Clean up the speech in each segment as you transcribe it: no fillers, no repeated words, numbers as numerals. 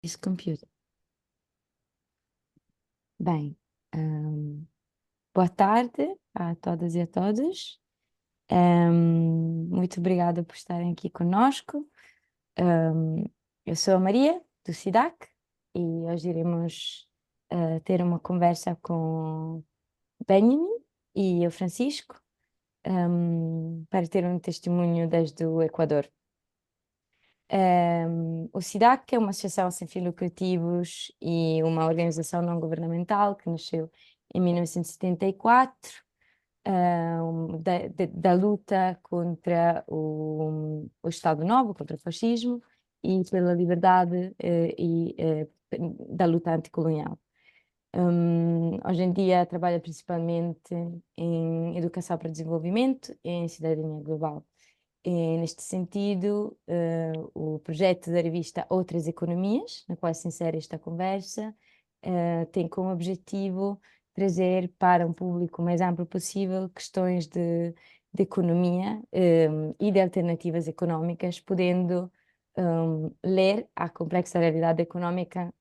Esse computer. Bem, boa tarde a todas e a todos. Muito obrigada por estarem aqui conosco. Ahm, eu sou a Maria, do SIDAC, e hoje iremos ter uma conversa com Benjamin e o Francisco, para ter um testemunho desde o Equador. O SIDAC é uma associação sem fins lucrativos e uma organização não governamental que nasceu em 1974, da luta contra o Estado Novo, contra o fascismo e pela liberdade da luta anticolonial. Hoje em dia trabalha principalmente em educação para desenvolvimento e em cidadania global. E, neste sentido, o projeto da revista Outras Economias, na qual se insere esta conversa, tem como objetivo trazer para um público mais amplo possível questões de economia, e de alternativas económicas, podendo ler a complexa realidade económica,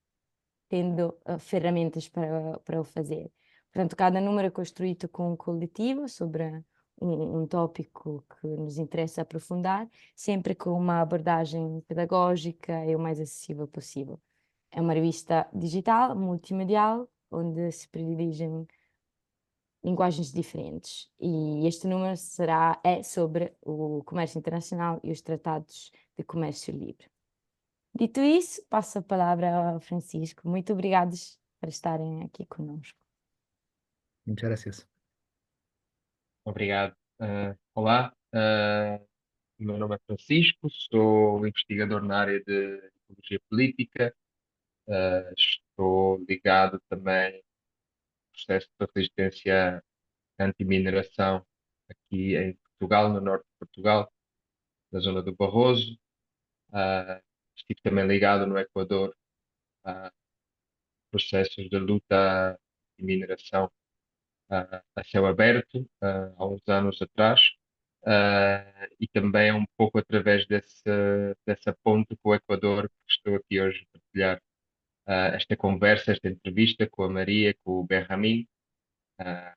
tendo ferramentas para o fazer. Portanto, cada número é construído com um coletivo sobre um tópico que nos interessa aprofundar, sempre com uma abordagem pedagógica e o mais acessível possível. É uma revista digital, multimedial, onde se privilegiam linguagens diferentes. E este número é sobre o comércio internacional e os tratados de comércio livre. Dito isso, passo a palavra ao Francisco. Muito obrigados por estarem aqui conosco. Muchas gracias. Obrigado. Olá, o meu nome é Francisco, sou investigador na área de Ecologia Política, estou ligado também ao processo de resistência anti-mineração aqui em Portugal, no norte de Portugal, na zona do Barroso. Ah, Estive também ligado no Equador a processos de luta anti-mineração a céu aberto, há uns anos atrás, e também é um pouco através dessa ponte com o Equador que estou aqui hoje a partilhar esta conversa, esta entrevista com a Maria, com o Benjamin, uh,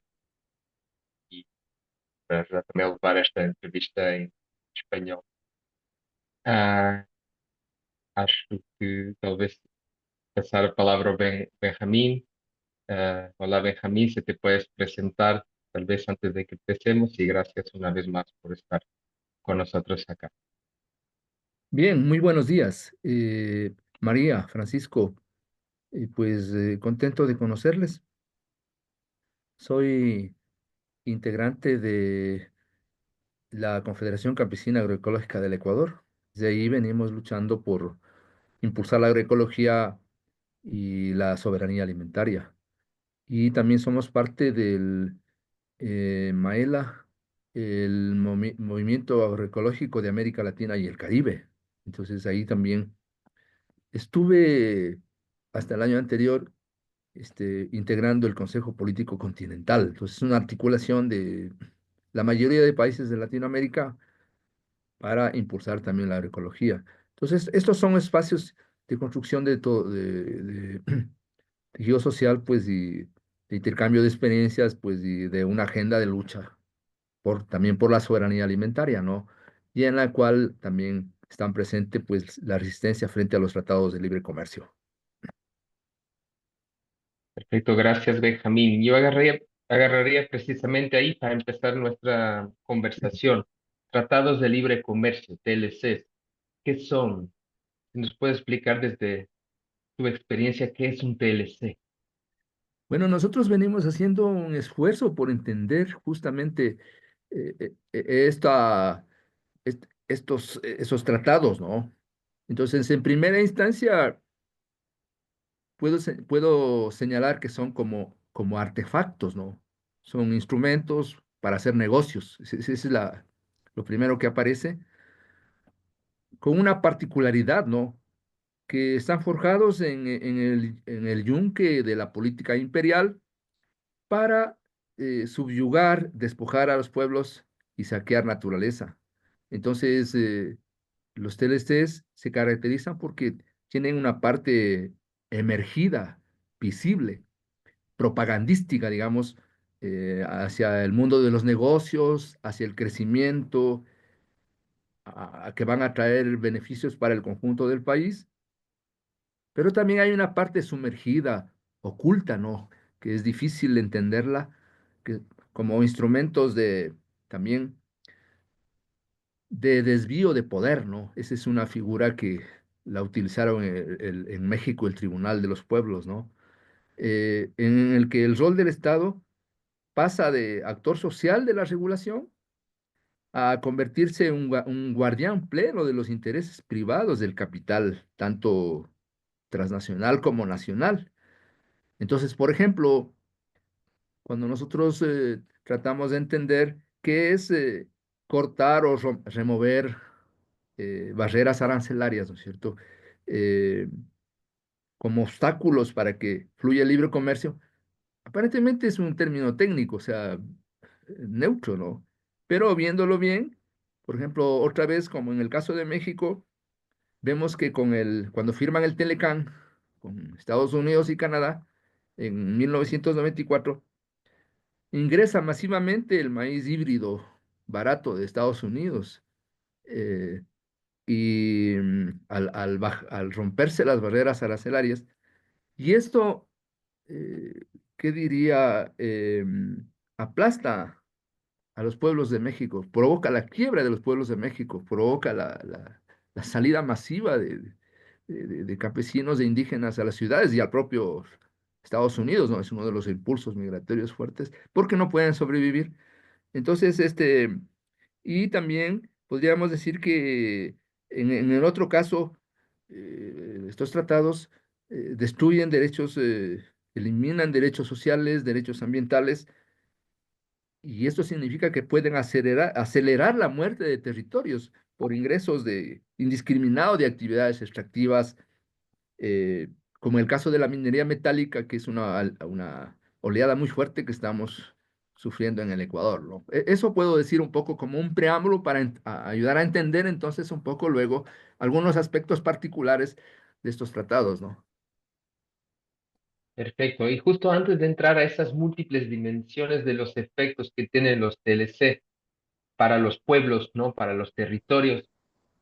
e para ajudar também a levar esta entrevista em espanhol. Ah, Acho que talvez pasar a palavra ao Benjamin. Hola Benjamín, si te puedes presentar tal vez antes de que empecemos y gracias una vez más por estar con nosotros acá. Bien, muy buenos días, María, Francisco, pues contento de conocerles. Soy integrante de la Confederación Campesina Agroecológica del Ecuador. De ahí venimos luchando por impulsar la agroecología y la soberanía alimentaria. Y también somos parte del MAELA, el Movimiento Agroecológico de América Latina y el Caribe. Entonces ahí también estuve hasta el año anterior integrando el Consejo Político Continental. Entonces es una articulación de la mayoría de países de Latinoamérica para impulsar también la agroecología. Entonces, estos son espacios de construcción de todo, de tejido social, pues, y de intercambio de experiencias, pues, y de una agenda de lucha también por la soberanía alimentaria, ¿no? Y en la cual también están presentes, pues, la resistencia frente a los tratados de libre comercio. Perfecto, gracias Benjamín. Agarraría precisamente ahí para empezar nuestra conversación. Tratados de Libre Comercio, TLCs, ¿qué son? Si nos puedes explicar desde tu experiencia qué es un TLC. Bueno, nosotros venimos haciendo un esfuerzo por entender justamente esos tratados, ¿no? Entonces, en primera instancia, puedo señalar que son como artefactos, ¿no? Son instrumentos para hacer negocios. Ese es lo primero que aparece, con una particularidad, ¿no? Que están forjados en el yunque de la política imperial para subyugar, despojar a los pueblos y saquear naturaleza. Entonces, los TLCs se caracterizan porque tienen una parte emergida, visible, propagandística, digamos, hacia el mundo de los negocios, hacia el crecimiento, a que van a traer beneficios para el conjunto del país, pero también hay una parte sumergida, oculta, ¿no? Que es difícil entenderla, que como instrumentos de también de desvío de poder, ¿no? Esa es una figura que la utilizaron en México, el Tribunal de los Pueblos, ¿no? En el que el rol del Estado pasa de actor social de la regulación a convertirse en un guardián pleno de los intereses privados del capital, tanto transnacional como nacional. Entonces, por ejemplo, cuando nosotros tratamos de entender qué es cortar o remover barreras arancelarias, ¿no es cierto? Eh, como obstáculos para que fluya el libre comercio, aparentemente es un término técnico, o sea, neutro, ¿no? Pero viéndolo bien, por ejemplo, otra vez, como en el caso de México, vemos que cuando firman el Telecán con Estados Unidos y Canadá en 1994, ingresa masivamente el maíz híbrido barato de Estados Unidos. eh, y al romperse las barreras arancelarias, y esto, ¿qué diría? Aplasta a los pueblos de México, provoca la quiebra de los pueblos de México, provoca la salida masiva de campesinos, de indígenas a las ciudades y al propio Estados Unidos, ¿no? Es uno de los impulsos migratorios fuertes, porque no pueden sobrevivir. Entonces, y también podríamos decir que en el otro caso, estos tratados destruyen derechos, eliminan derechos sociales, derechos ambientales, y esto significa que pueden acelerar la muerte de territorios por ingresos indiscriminados de actividades extractivas, eh, como el caso de la minería metálica, que es una oleada muy fuerte que estamos sufriendo en el Ecuador, ¿no? Eso puedo decir un poco como un preámbulo para ayudar a entender entonces un poco luego algunos aspectos particulares de estos tratados, ¿no? Perfecto. Y justo antes de entrar a esas múltiples dimensiones de los efectos que tienen los TLC para los pueblos, ¿no? Para los territorios,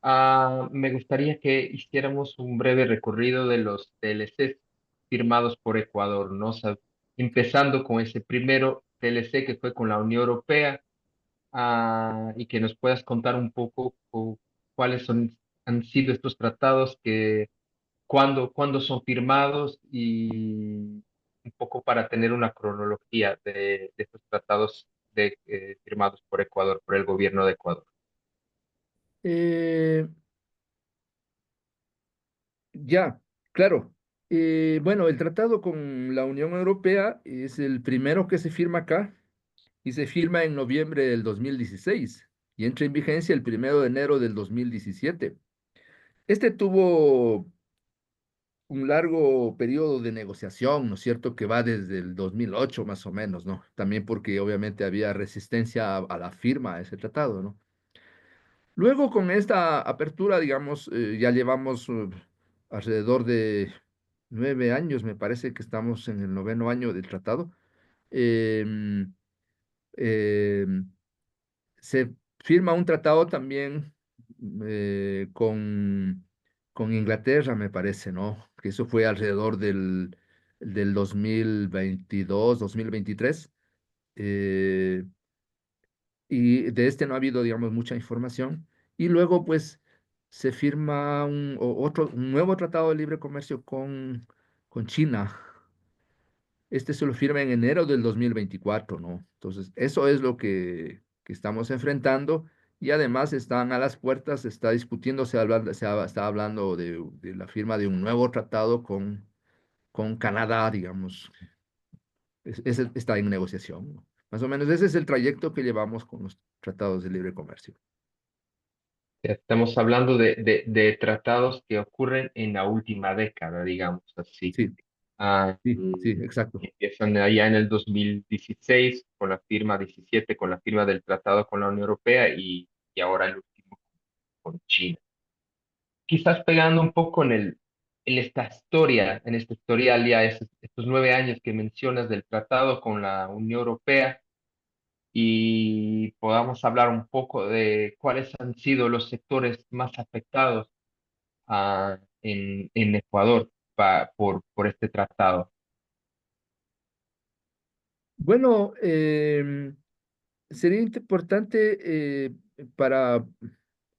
me gustaría que hiciéramos un breve recorrido de los TLCs firmados por Ecuador, ¿no? O sea, empezando con ese primero TLC que fue con la Unión Europea, y que nos puedas contar un poco cuáles han sido estos tratados, cuándo son firmados y un poco para tener una cronología de estos tratados firmados por Ecuador, por el gobierno de Ecuador. Eh, ya, claro. Bueno, el tratado con la Unión Europea es el primero que se firma acá y se firma en noviembre del 2016 y entra en vigencia el 1 de enero del 2017. Este tuvo un largo periodo de negociación, ¿no es cierto?, que va desde el 2008 más o menos, ¿no? También porque obviamente había resistencia a la firma de ese tratado, ¿no? Luego con esta apertura, digamos, ya llevamos alrededor de 9 años, me parece que estamos en el noveno año del tratado. em, em, Se firma un tratado también con Inglaterra, me parece, ¿no? Que eso fue alrededor del 2022, 2023. eh, y de este no ha habido, digamos, mucha información. Y luego, pues, se firma un nuevo tratado de libre comercio con China. Este se lo firma en enero del 2024, ¿no? Entonces, eso es lo que estamos enfrentando y además están a las puertas, se está discutiendo, está hablando de la firma de un nuevo tratado con Canadá, digamos. Está en negociación, ¿no? Más o menos ese es el trayecto que llevamos con los tratados de libre comercio. Estamos hablando de tratados que ocurren en la última década, digamos así. Sí, Ah, sí, sí, mm, exacto. Empiezan allá en el 2016 con la firma 17, con la firma del tratado con la Unión Europea y ahora el último con China. Quizás pegando un poco en esta historial ya estos 9 años que mencionas del tratado con la Unión Europea y podamos hablar un poco de cuáles han sido los sectores más afectados en Ecuador por este tratado. Bueno, sería importante para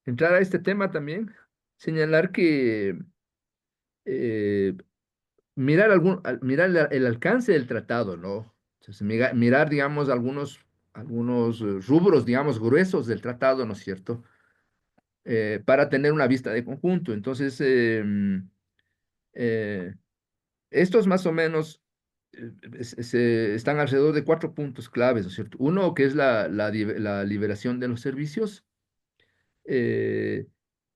entrar a este tema también, señalar que eh, mirar el alcance del tratado, ¿no? Entonces, mirar, digamos, algunos rubros, digamos, gruesos del tratado, ¿no es cierto? Para tener una vista de conjunto. Entonces, eh, estos más o menos están alrededor de 4 puntos claves, ¿no es cierto? Uno, que es la liberación de los servicios. Eh,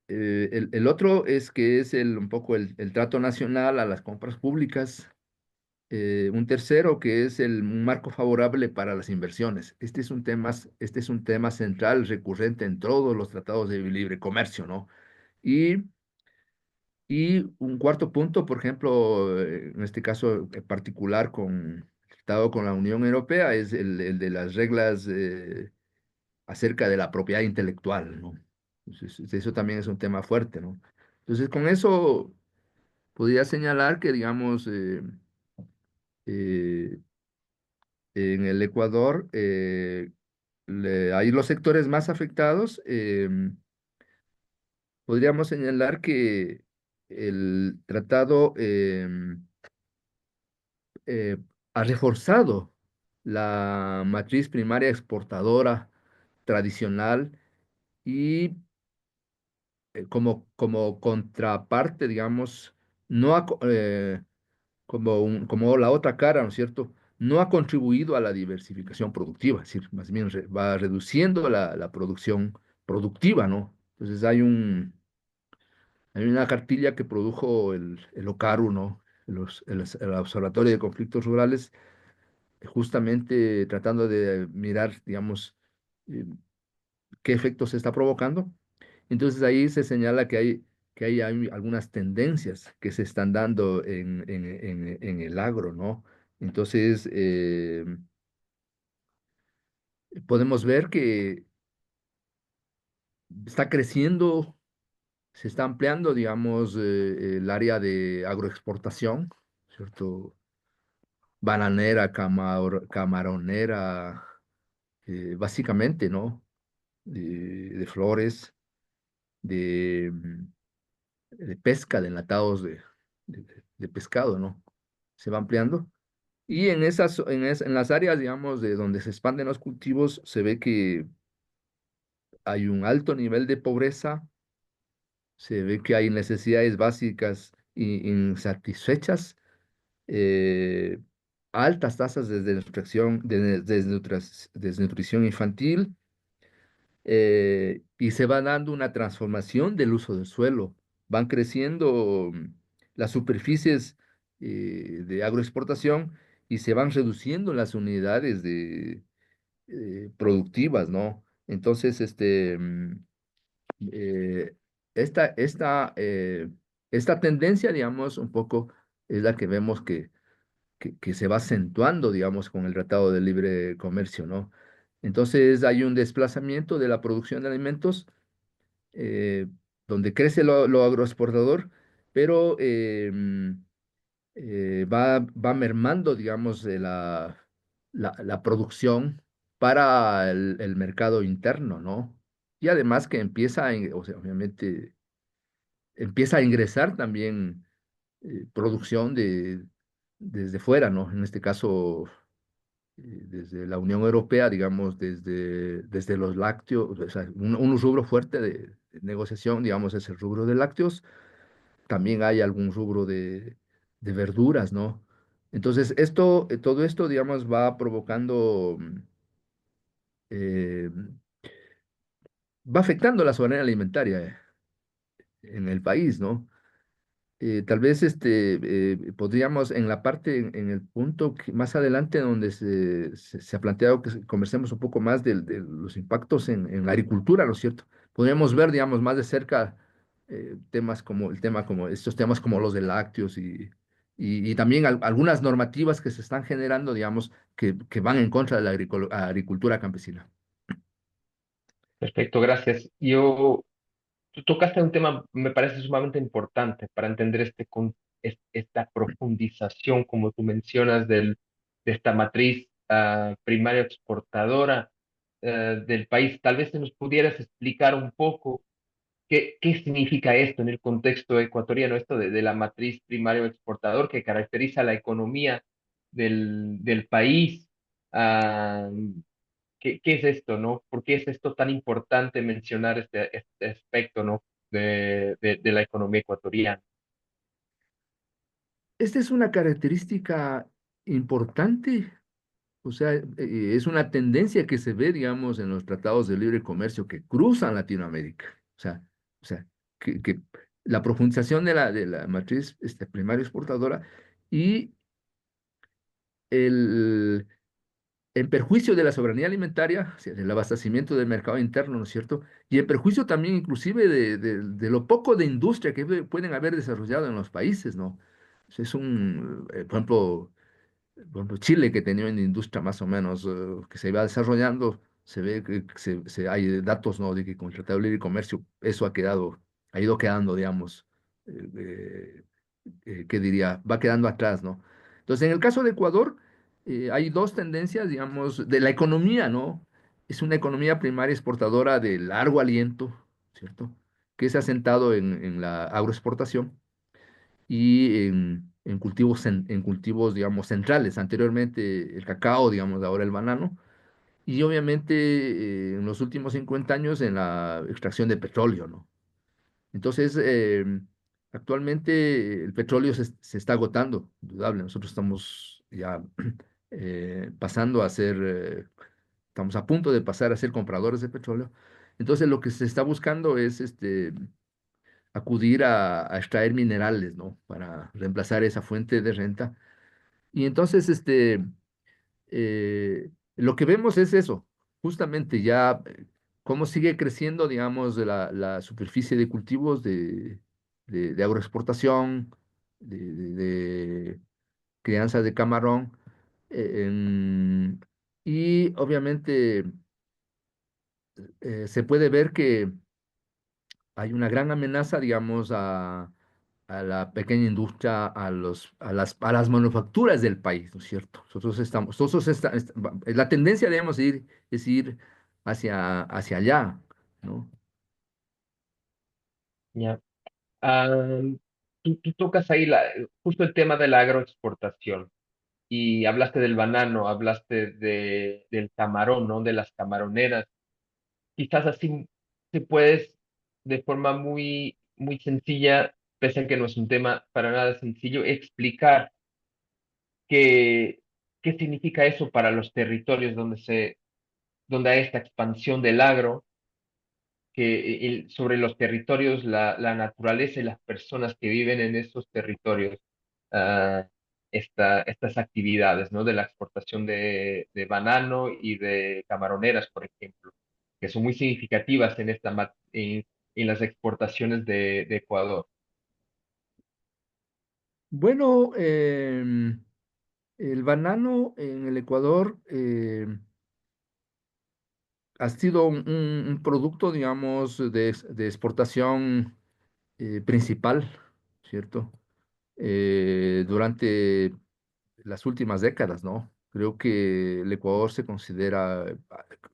el otro es que es un poco el trato nacional a las compras públicas. Un tercero, que es un marco favorable para las inversiones. Este es un tema central, recurrente en todos los tratados de libre comercio, ¿no? Y un cuarto punto, por ejemplo, en este caso en particular tratado con la Unión Europea, es el de las reglas acerca de la propiedad intelectual, ¿no? Entonces, eso también es un tema fuerte, ¿no? Entonces, con eso podría señalar que, digamos, eh, en el Ecuador, ahí los sectores más afectados, podríamos señalar que el tratado eh, ha reforzado la matriz primaria exportadora tradicional y como contraparte, digamos, no ha, como la otra cara, ¿no es cierto? No ha contribuido a la diversificación productiva, es decir, más bien va reduciendo la producción productiva, ¿no? Entonces hay una cartilla que produjo el OCARU, ¿no? El Observatorio de Conflictos Rurales, justamente tratando de mirar, digamos, eh, qué efectos se está provocando. Entonces ahí se señala hay algunas tendencias que se están dando en el agro, ¿no? Entonces podemos ver que está creciendo, se está ampliando, digamos, el área de agroexportación, ¿cierto? Bananera, camaronera, básicamente, ¿no? De flores, de de pesca, de enlatados de pescado, ¿no? Se va ampliando. Y en las áreas, digamos, de donde se expanden los cultivos, se ve que hay un alto nivel de pobreza, se ve que hay necesidades básicas insatisfechas, eh, altas tasas de desnutrición infantil, y se va dando una transformación del uso del suelo. Van creciendo las superficies de agroexportación y se van reduciendo las unidades productivas, ¿no? Entonces, eh, esta, esta, eh, esta tendencia, digamos, un poco es la que vemos que se va acentuando, digamos, con el Tratado de Libre Comercio, ¿no? Entonces hay un desplazamiento de la producción de alimentos, eh, donde crece lo agroexportador, pero va mermando, digamos, la producción para el mercado interno, ¿no? Y además que o sea, obviamente, empieza a ingresar también producción desde fuera, ¿no? En este caso, desde la Unión Europea, digamos, desde los lácteos, o sea, un rubro fuerte de negociación, digamos, es el rubro de lácteos. También hay algún rubro de verduras, ¿no? Entonces, todo esto, digamos, va provocando, eh, va afectando la soberanía alimentaria en el país, ¿no? Tal vez podríamos en la parte, en el punto más adelante donde se ha planteado que conversemos un poco más de los impactos en la agricultura, ¿no es cierto? Podríamos ver, digamos, más de cerca temas como estos temas como los de lácteos y también algunas normativas que se están generando, digamos, que van en contra de la agricultura campesina. Perfecto, gracias. Tú tocaste un tema, me parece sumamente importante para entender esta profundización, como tú mencionas, de esta matriz primaria exportadora del país. Tal vez te nos pudieras explicar un poco qué significa esto en el contexto ecuatoriano, esto de la matriz primario exportador que caracteriza la economía del país. Ah, ¿qué es esto, no? ¿Por qué es esto tan importante mencionar este aspecto, no? De la economía ecuatoriana. Esta es una característica importante, o sea, es una tendencia que se ve, digamos, en los tratados de libre comercio que cruzan Latinoamérica. O sea, que la profundización de la matriz primaria exportadora y el, en perjuicio de la soberanía alimentaria, o sea, del abastecimiento del mercado interno, ¿no es cierto? Y en perjuicio también inclusive de lo poco de industria que pueden haber desarrollado en los países, ¿no? O sea, por ejemplo, Chile, que tenía una industria más o menos que se iba desarrollando, se ve que hay datos, ¿no? De que con el Tratado de Libre Comercio eso ha ido quedando, digamos, eh, ¿qué diría? Va quedando atrás, ¿no? Entonces, en el caso de Ecuador, hay dos tendencias, digamos, de la economía, ¿no? Es una economía primaria exportadora de largo aliento, ¿cierto? Que se ha asentado en la agroexportación y en cultivos, digamos, centrales. Anteriormente el cacao, digamos, ahora el banano. Y obviamente en los últimos 50 años en la extracción de petróleo, ¿no? Entonces, actualmente el petróleo se está agotando, indudable. Nosotros estamos ya pasando a ser, estamos a punto de pasar a ser compradores de petróleo. Entonces, lo que se está buscando es acudir a extraer minerales, ¿no? Para reemplazar esa fuente de renta. Y entonces, lo que vemos es eso, justamente ya cómo sigue creciendo, digamos, la superficie de cultivos de agroexportación, de crianza de camarón, y obviamente se puede ver que hay una gran amenaza, digamos, a la pequeña industria, a las manufacturas del país, ¿no es cierto? La tendencia, digamos, es ir hacia allá, ¿no? Ya. Ah, tú tocas ahí justo el tema de la agroexportación y hablaste del banano, hablaste del camarón, ¿no? De las camaroneras. Quizás así te puedes, de forma muy sencilla, pese a que no es un tema para nada sencillo, explicar qué, qué significa eso para los territorios donde hay esta expansión del agro, sobre los territorios, la naturaleza y las personas que viven en esos territorios, ah, estas actividades, ¿no? De la exportación de banano y de camaroneras, por ejemplo, que son muy significativas en las exportaciones de Ecuador. Bueno, el banano en el Ecuador ha sido un producto, digamos, de exportación principal, ¿cierto? Durante las últimas décadas, ¿no? Creo que el Ecuador se considera,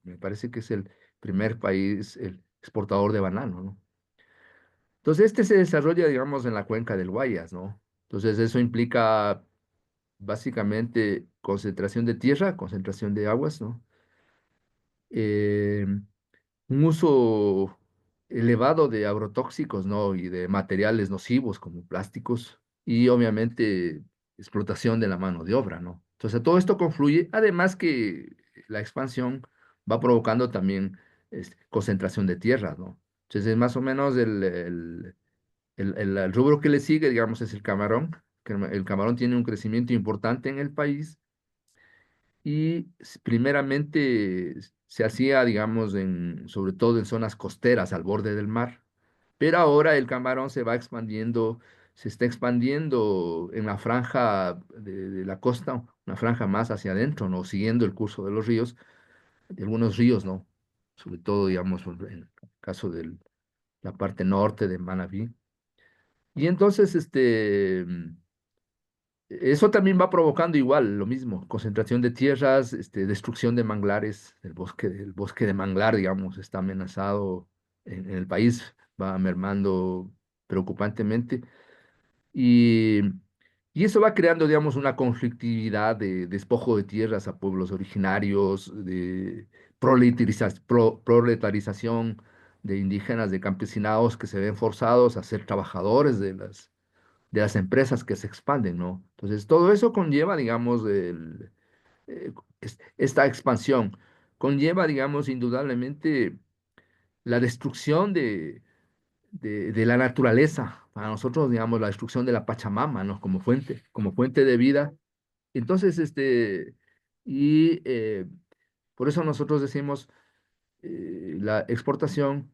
me parece que es el primer país el exportador de banano, ¿no? Entonces, este se desarrolla, digamos, en la cuenca del Guayas, ¿no? Entonces, eso implica básicamente concentración de tierra, concentración de aguas, ¿no? Eh, un uso elevado de agrotóxicos, ¿no? Y de materiales nocivos como plásticos y obviamente explotación de la mano de obra, ¿no? Entonces todo esto confluye, además que la expansión va provocando también concentración de tierras, ¿no? Entonces más o menos el rubro que le sigue, digamos, es el camarón, que el camarón tiene un crecimiento importante en el país y primeramente se hacía, digamos, sobre todo en zonas costeras al borde del mar, pero ahora el camarón se va expandiendo, se está expandiendo en la franja de la costa, una franja más hacia adentro, ¿no? Siguiendo el curso de los ríos, de algunos ríos, ¿no? Sobre todo, digamos, en el caso de la parte norte de Manabí. Y entonces, eso también va provocando igual lo mismo, concentración de tierras, destrucción de manglares, el bosque de manglar, digamos, está amenazado en el país, va mermando preocupantemente. Y, y eso va creando, digamos, una conflictividad de despojo de tierras a pueblos originarios, de proletarización de indígenas, de campesinados que se ven forzados a ser trabajadores de las empresas que se expanden, ¿no? Entonces, todo eso conlleva, digamos, eh, esta expansión, conlleva, digamos, indudablemente la destrucción de la naturaleza, para nosotros, digamos, la destrucción de la Pachamama, ¿no? Como fuente de vida. Entonces, y por eso nosotros decimos, la exportación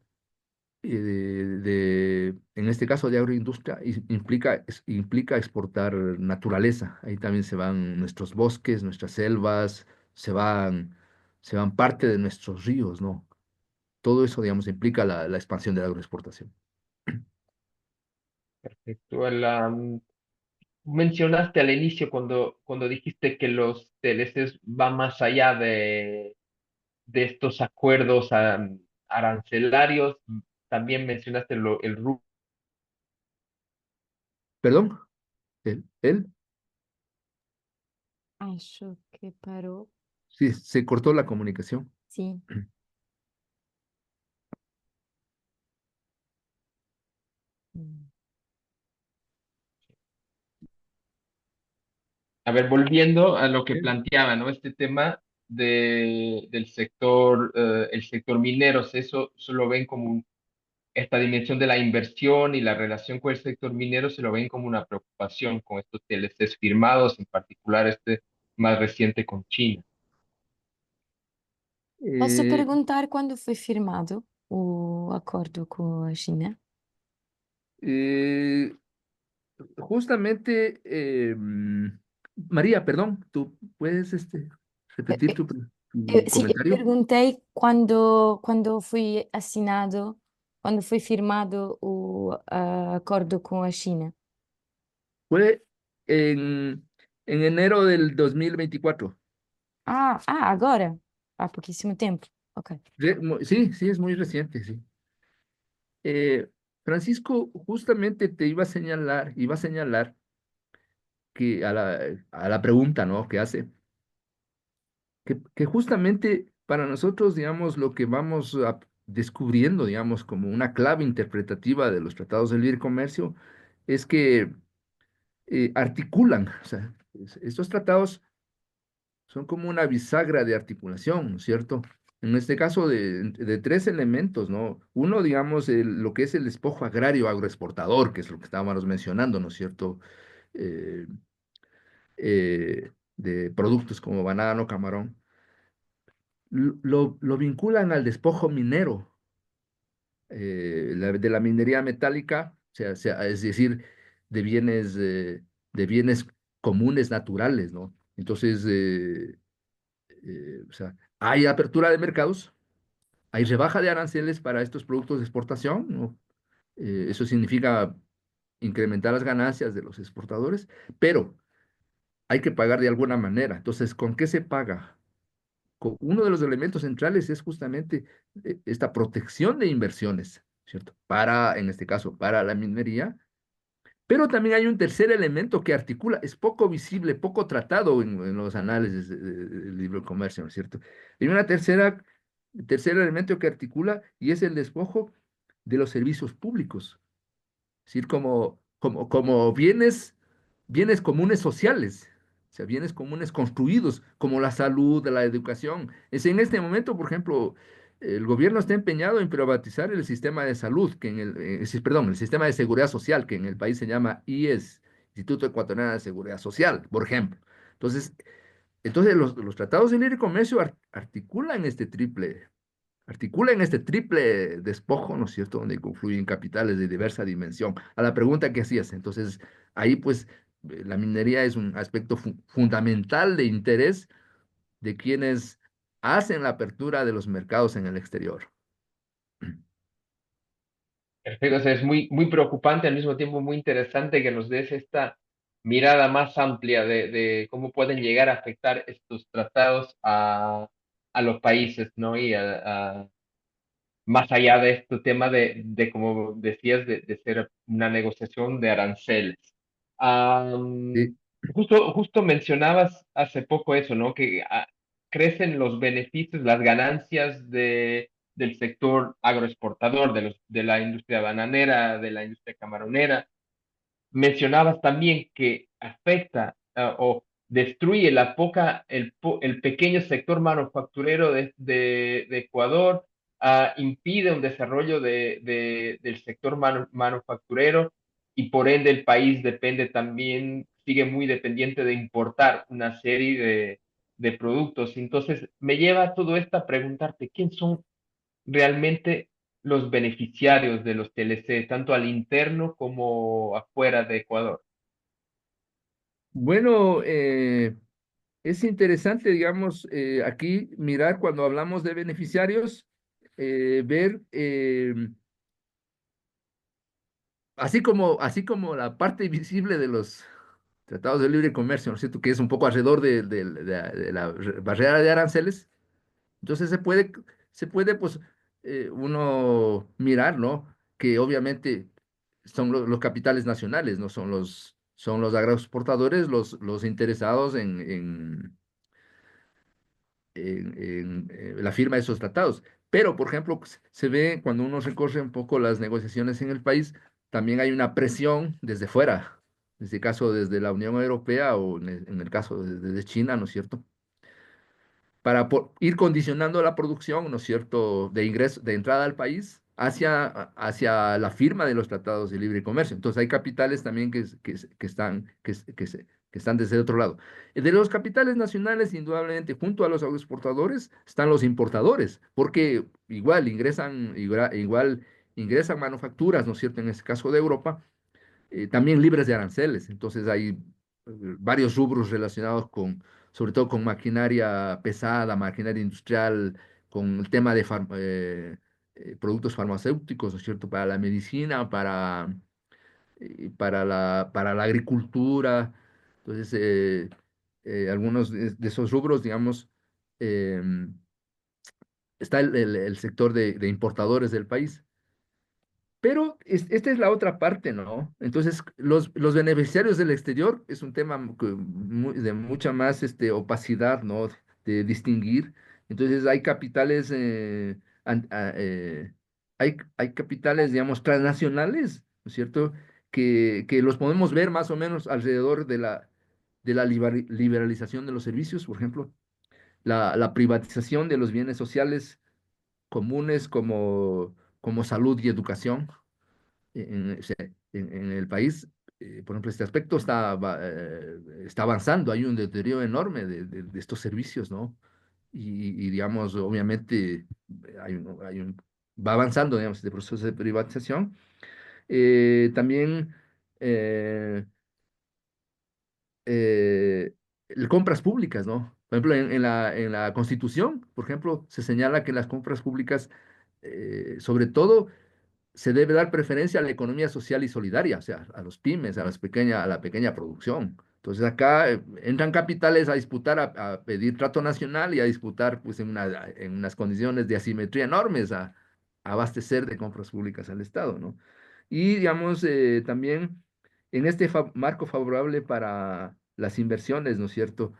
en este caso de agroindustria, implica exportar naturaleza. Ahí también se van nuestros bosques, nuestras selvas, se van parte de nuestros ríos, ¿no? Todo eso, digamos, implica la expansión de la agroexportación. Perfecto. Mencionaste al inicio cuando dijiste que los TLCs van más allá de estos acuerdos arancelarios. También mencionaste el rubro. ¿Perdón? ¿Él? Acho que parou. Sí, se cortó la comunicación. Sim. Hum. A ver, volviendo a lo que Él. planteaba, ¿no? Este tema del sector, el sector mineros, eso lo ven como esta dimensión de la inversión y la relación con el sector minero se lo ven como una preocupación con estos TLCs firmados, en particular este más reciente con China. Posso Eh, perguntar quando foi firmado o acordo com a China? eh, Justamente, María, perdón, ¿tú puedes Eu, repetir eu, tu sim, eu comentario? perguntei quando foi assinado, quando foi firmado o acordo com a China. Fue en enero del 2024. Agora? Há pouquíssimo tempo. Ok. Sí, sí, es muy reciente, sí. Francisco, justamente te iba a señalar que a la pregunta, ¿no? Que hace, que justamente para nosotros, digamos, lo que descubriendo, digamos, como una clave interpretativa de los tratados de libre comercio, es que articulan, o sea, estos tratados son como una bisagra de articulación, ¿no es cierto? En este caso de tres elementos, ¿no? Uno, digamos, lo que es el despojo agrario agroexportador, que es lo que estábamos mencionando, ¿no es cierto? Eh, de productos como banano, camarón, lo vinculan al despojo minero, de la minería metálica, es decir, de bienes comunes naturales, ¿no? Entonces, o sea, hay apertura de mercados, hay rebaja de aranceles para estos productos de exportación, ¿no? Eso significa incrementar las ganancias de los exportadores, pero hay que pagar de alguna manera. Entonces, ¿con qué se paga? Uno de los elementos centrales es justamente esta protección de inversiones, ¿cierto? En este caso, para la minería. Pero también hay un tercer elemento que articula, es poco visible, poco tratado en los análisis del libro de comercio, ¿no es cierto? Hay tercer elemento que articula y es el despojo de los servicios públicos, es decir, como bienes comunes sociales, o sea, bienes comunes construidos, como la salud, la educación. En este momento, por ejemplo, el gobierno está empeñado en privatizar el sistema de salud, perdón, el sistema de seguridad social, que en el país se llama IES, Instituto Ecuatoriano de Seguridad Social, por ejemplo. Entonces, los tratados de libre comercio articulan este triple. articulan este triple despojo, ¿no es cierto?, donde confluyen capitales de diversa dimensión. A la pregunta que hacías, entonces, ahí pues la minería es un aspecto fundamental de interés de quienes hacen la apertura de los mercados en el exterior. Perfecto, o sea, es muy, muy preocupante, al mismo tiempo muy interesante que nos des esta mirada más amplia de cómo pueden llegar a afectar estos tratados a los países, ¿no? Y más allá de este tema como decías, de ser una negociación de aranceles. Am, Sí, justo mencionabas hace poco eso, ¿no? Que crecen los beneficios, las ganancias del sector agroexportador, de la industria bananera, de la industria camaronera. Mencionabas también que afecta o destruye el pequeño sector manufacturero de Ecuador, impide un desarrollo del sector manufacturero y por ende el país depende también, sigue muy dependiente de importar una serie de productos. Entonces, me lleva todo esto a preguntarte, ¿quién son realmente los beneficiarios de los TLC, tanto al interno como afuera de Ecuador? bueno, es interesante, digamos, aquí mirar cuando hablamos de beneficiarios, ver, así como la parte visible de los tratados de libre comercio, ¿no es cierto?, que es un poco alrededor de la barrera de aranceles. Entonces se puede pues, uno mirar, ¿no? Que obviamente son los capitales nacionales, ¿no? Son los agroexportadores los interesados en la firma de esos tratados. Pero, por ejemplo, pues, se ve cuando uno recorre un poco las negociaciones en el país, también hay una presión desde fuera, en este caso desde la Unión Europea o en el caso desde China, ¿no es cierto?, para ir condicionando la producción, ¿no es cierto?, de ingreso, de entrada al país hacia la firma de los tratados de libre comercio. Entonces hay capitales también que están desde el otro lado. De los capitales nacionales, indudablemente, junto a los agroexportadores, están los importadores, porque igual ingresan manufacturas, ¿no es cierto?, en este caso de Europa, también libres de aranceles. Entonces hay varios rubros relacionados sobre todo con maquinaria pesada, maquinaria industrial, con el tema de productos farmacéuticos, ¿no es cierto?, para la medicina, para la agricultura. Entonces, algunos de esos rubros, digamos, em, está el sector de importadores del país. Pero esta es la otra parte, ¿no? Entonces, los beneficiarios del exterior es un tema de mucha más opacidad, ¿no? De distinguir. Entonces, hay capitales, hay capitales, digamos, transnacionales, ¿no es cierto? Que los podemos ver más o menos alrededor de la liberalización de los servicios, por ejemplo, la privatización de los bienes sociales comunes como salud y educación o sea, en el país. Por ejemplo, este aspecto está avanzando, hay un deterioro enorme de estos servicios, ¿no? Digamos, obviamente, va avanzando, digamos, este proceso de privatización. También eh, eh, compras públicas, ¿no? Por ejemplo, en la Constitución, por ejemplo, se señala que las compras públicas, sobre todo, se debe dar preferencia a la economía social y solidaria, o sea, a los pymes, a la pequeña producción. Entonces acá entran capitales a disputar, a pedir trato nacional y a disputar pues en unas condiciones de asimetría enormes a abastecer de compras públicas al Estado, ¿no? Y digamos, también en este marco favorable para las inversiones, ¿no es cierto?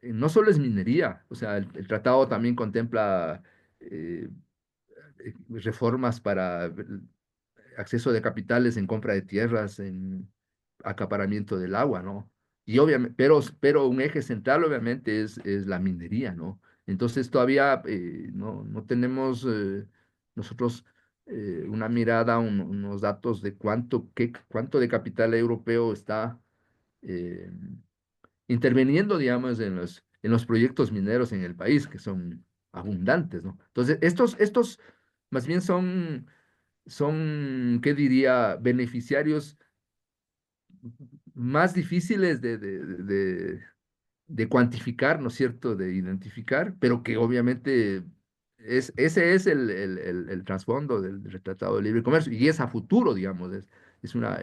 No solo es minería, o sea, el tratado también contempla eh, reformas para acceso de capitales en compra de tierras, en acaparamiento del agua, ¿no? Y obviamente, pero un eje central obviamente es la minería, ¿no? Entonces todavía no tenemos nosotros una mirada, unos datos de cuánto de capital europeo está eh, interviniendo, digamos, en los proyectos mineros en el país, que son abundantes, ¿no? Entonces, estos más bien son, ¿qué diría?, beneficiarios más difíciles de cuantificar, ¿no es cierto?, de identificar, pero que obviamente ese es el trasfondo del Tratado de Libre Comercio y es a futuro, digamos, es una,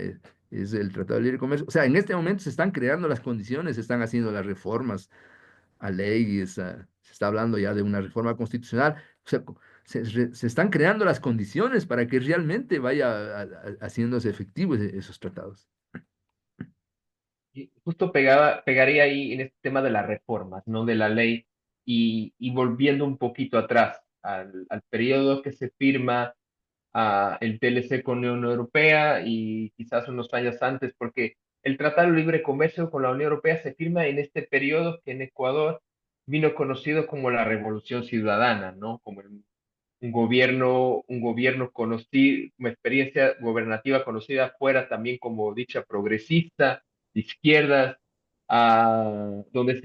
es el Tratado de Libre Comercio. O sea, en este momento se están creando las condiciones, se están haciendo las reformas a leyes, se está hablando ya de una reforma constitucional, o sea, se están creando las condiciones para que realmente vaya haciéndose efectivos esos tratados. Y justo pegaría ahí en este tema de las reformas, ¿no? De la ley y volviendo un poquito atrás al periodo que se firma el TLC con la Unión Europea y quizás unos años antes, porque el Tratado de Libre Comercio con la Unión Europea se firma en este periodo que en Ecuador vino conocido como la Revolución Ciudadana, ¿no? Como un gobierno conocido, una experiencia gobernativa conocida fuera también como dicha progresista, de izquierdas, donde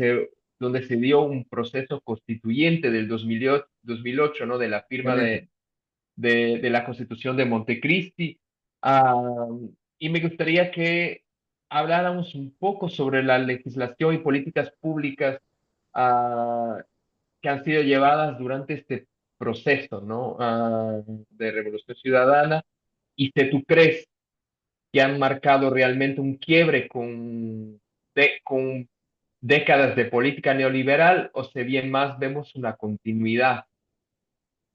se dio un proceso constituyente del 2008, ¿no? De la firma Realmente. de la Constitución de Montecristi. Ah, y me gustaría que habláramos un poco sobre la legislación y políticas públicas ah, que han sido llevadas durante este proceso, ¿no? De Revolución Ciudadana y si tú crees que han marcado realmente un quiebre con décadas de política neoliberal o si bien más vemos una continuidad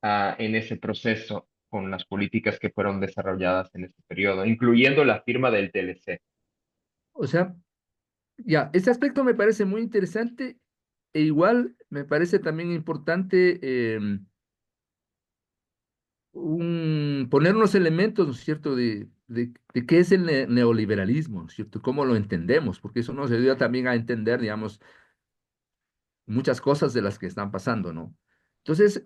en ese proceso con las políticas que fueron desarrolladas en este periodo, incluyendo la firma del TLC. O sea, ya, este aspecto me parece muy interesante e igual me parece también importante poner unos elementos, ¿no es cierto?, de qué es el neoliberalismo, ¿no es cierto?, cómo lo entendemos, porque eso nos ayuda también a entender, digamos, muchas cosas de las que están pasando, ¿no? Entonces,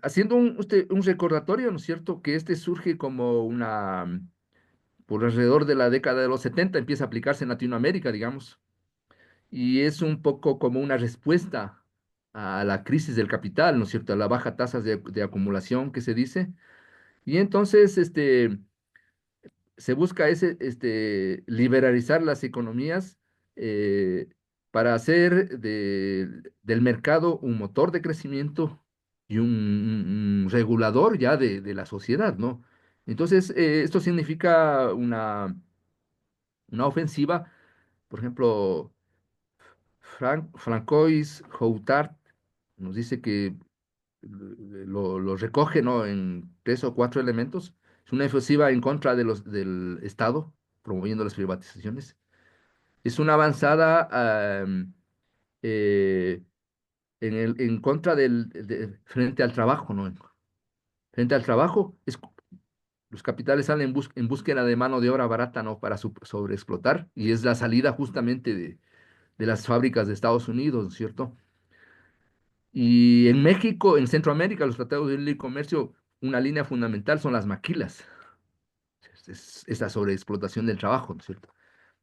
haciendo un recordatorio, ¿no es cierto?, que este surge como por alrededor de la década de los 70 empieza a aplicarse en Latinoamérica, digamos, y es un poco como una respuesta a la crisis del capital, ¿no es cierto?, a la baja tasa de acumulación que se dice. Y entonces se busca liberalizar las economías eh, para hacer del mercado un motor de crecimiento y un regulador ya de la sociedad, ¿no? Entonces, esto significa una ofensiva, por ejemplo, Francois Houtart nos dice que lo recoge, ¿no?, en 3 o 4 elementos. Es una ofensiva en contra del Estado, promoviendo las privatizaciones. Es una avanzada eh, en contra frente al trabajo, ¿no? Frente al trabajo, los capitales salen en búsqueda de mano de obra barata, ¿no?, para sobreexplotar, y es la salida justamente de las fábricas de Estados Unidos, ¿cierto? Y en México, en Centroamérica, los tratados de libre comercio, una línea fundamental son las maquilas, esa sobreexplotación del trabajo, ¿no es cierto?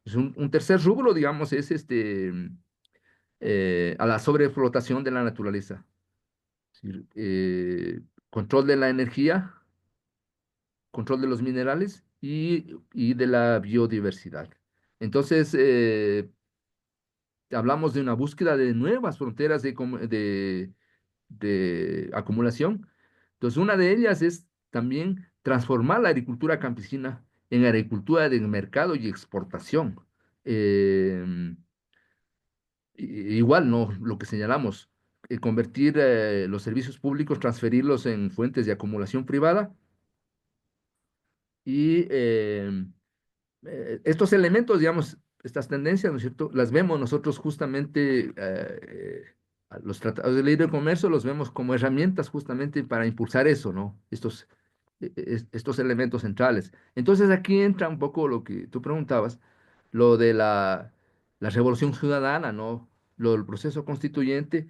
Es un tercer rubro, digamos, es a la sobreexplotación de la naturaleza. Es decir, control de la energía, control de los minerales y de la biodiversidad. Entonces, hablamos de una búsqueda de nuevas fronteras de acumulación. Entonces, una de ellas es también transformar la agricultura campesina en agricultura de mercado y exportación. Em, Igual, ¿no? Lo que señalamos, convertir los servicios públicos, transferirlos en fuentes de acumulación privada y estos elementos, digamos, estas tendencias, ¿no es cierto?, las vemos nosotros justamente, a los tratados de libre comercio los vemos como herramientas justamente para impulsar eso, ¿no? Estos elementos centrales. Entonces aquí entra un poco lo que tú preguntabas, lo de la revolución ciudadana, ¿no? Lo del proceso constituyente,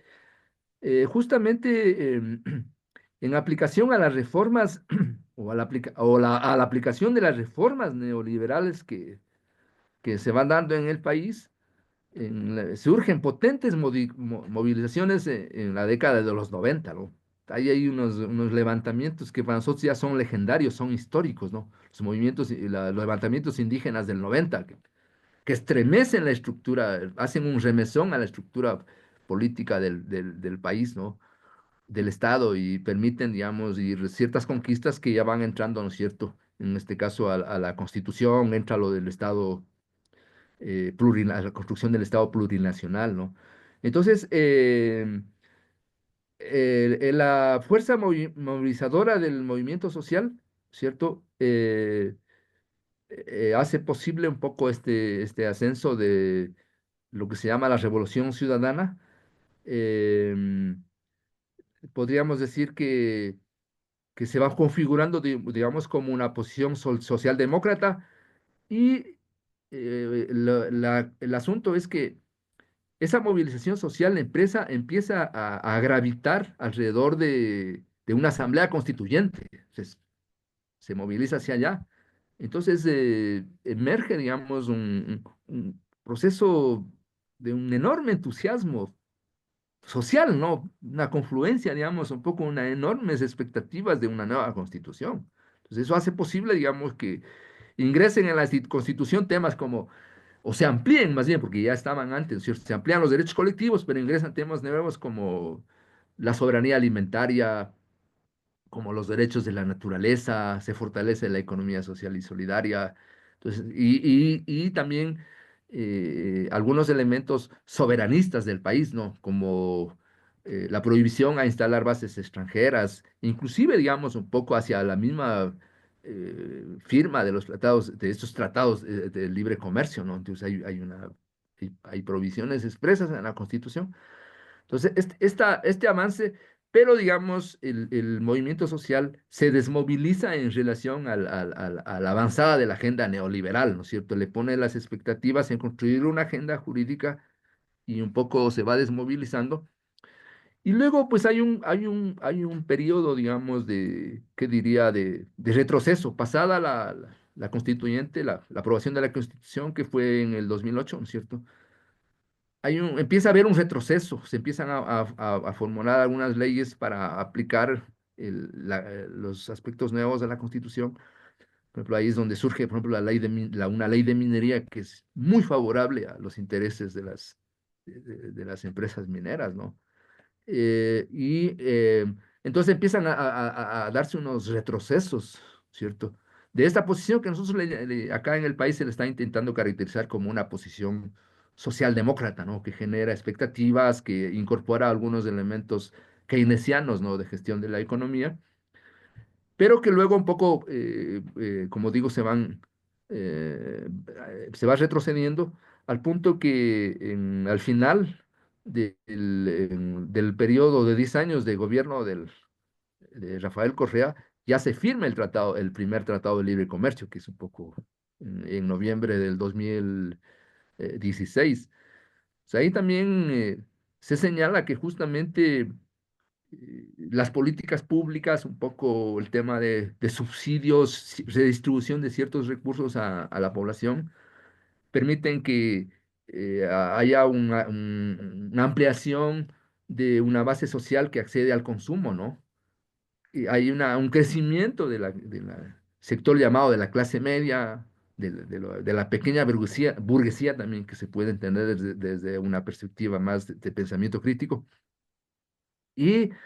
justamente en aplicación a las reformas a la aplicación de las reformas neoliberales que se van dando en el país, surgen potentes movilizaciones en la década de los 90, ¿no? Ahí hay unos levantamientos que para nosotros ya son legendarios, son históricos, ¿no? Los movimientos, los levantamientos indígenas del 90, que estremecen la estructura, hacen un remesón a la estructura política del país, ¿no? Del Estado y permiten, digamos, y ciertas conquistas que ya van entrando, ¿no es cierto? En este caso a la Constitución, entra lo del Estado la construcción del Estado plurinacional, ¿no? Entonces, la fuerza movilizadora del movimiento social, ¿cierto? Hace posible un poco este ascenso de lo que se llama la revolución ciudadana. Em, Podríamos decir que se va configurando, digamos, como una posición socialdemócrata y el asunto es que esa movilización social, la empresa empieza a gravitar alrededor de una asamblea constituyente, se moviliza hacia allá. Entonces emerge, digamos, un proceso de un enorme entusiasmo social, ¿no? Una confluencia, digamos, un poco unas enormes expectativas de una nueva constitución. Entonces eso hace posible, digamos, que ingresen en la constitución temas como o se amplíen más bien, porque ya estaban antes, ¿cierto? Se amplían los derechos colectivos, pero ingresan temas nuevos como la soberanía alimentaria, como los derechos de la naturaleza, se fortalece la economía social y solidaria. Entonces, y también algunos elementos soberanistas del país, ¿no? Como la prohibición a instalar bases extranjeras, inclusive, digamos, un poco hacia la misma firma de los tratados, de estos tratados de libre comercio, ¿no? Entonces hay provisiones expresas en la Constitución entonces, este avance, pero digamos, el movimiento social se desmoviliza en relación a la avanzada de la agenda neoliberal, ¿no es cierto? Le pone las expectativas en construir una agenda jurídica y un poco se va desmovilizando. Y luego, pues hay un periodo, digamos, ¿qué diría?, de retroceso. Pasada la constituyente, la aprobación de la Constitución, que fue en el 2008, ¿no es cierto? Empieza a haber un retroceso, se empiezan a formular algunas leyes para aplicar los aspectos nuevos de la Constitución. Por ejemplo, ahí es donde surge, por ejemplo, una ley de minería que es muy favorable a los intereses de las empresas mineras, ¿no? Entonces empiezan a darse unos retrocesos, ¿cierto? De esta posición que nosotros acá en el país se le está intentando caracterizar como una posición socialdemócrata, ¿no? Que genera expectativas, que incorpora algunos elementos keynesianos, ¿no? De gestión de la economía, pero que luego un poco, como digo, se va retrocediendo al punto que al final del periodo de 10 años de gobierno de Rafael Correa, ya se firma el primer tratado de libre comercio, que es un poco en noviembre del 2016. O sea, ahí también se señala que justamente las políticas públicas, un poco el tema de subsidios, redistribución de ciertos recursos a la población, permiten que haya una ampliación de una base social que accede al consumo, ¿no? Y hay un crecimiento de la sector llamado de la clase media, de la pequeña burguesía también, que se puede entender desde una perspectiva más de pensamiento crítico. Y a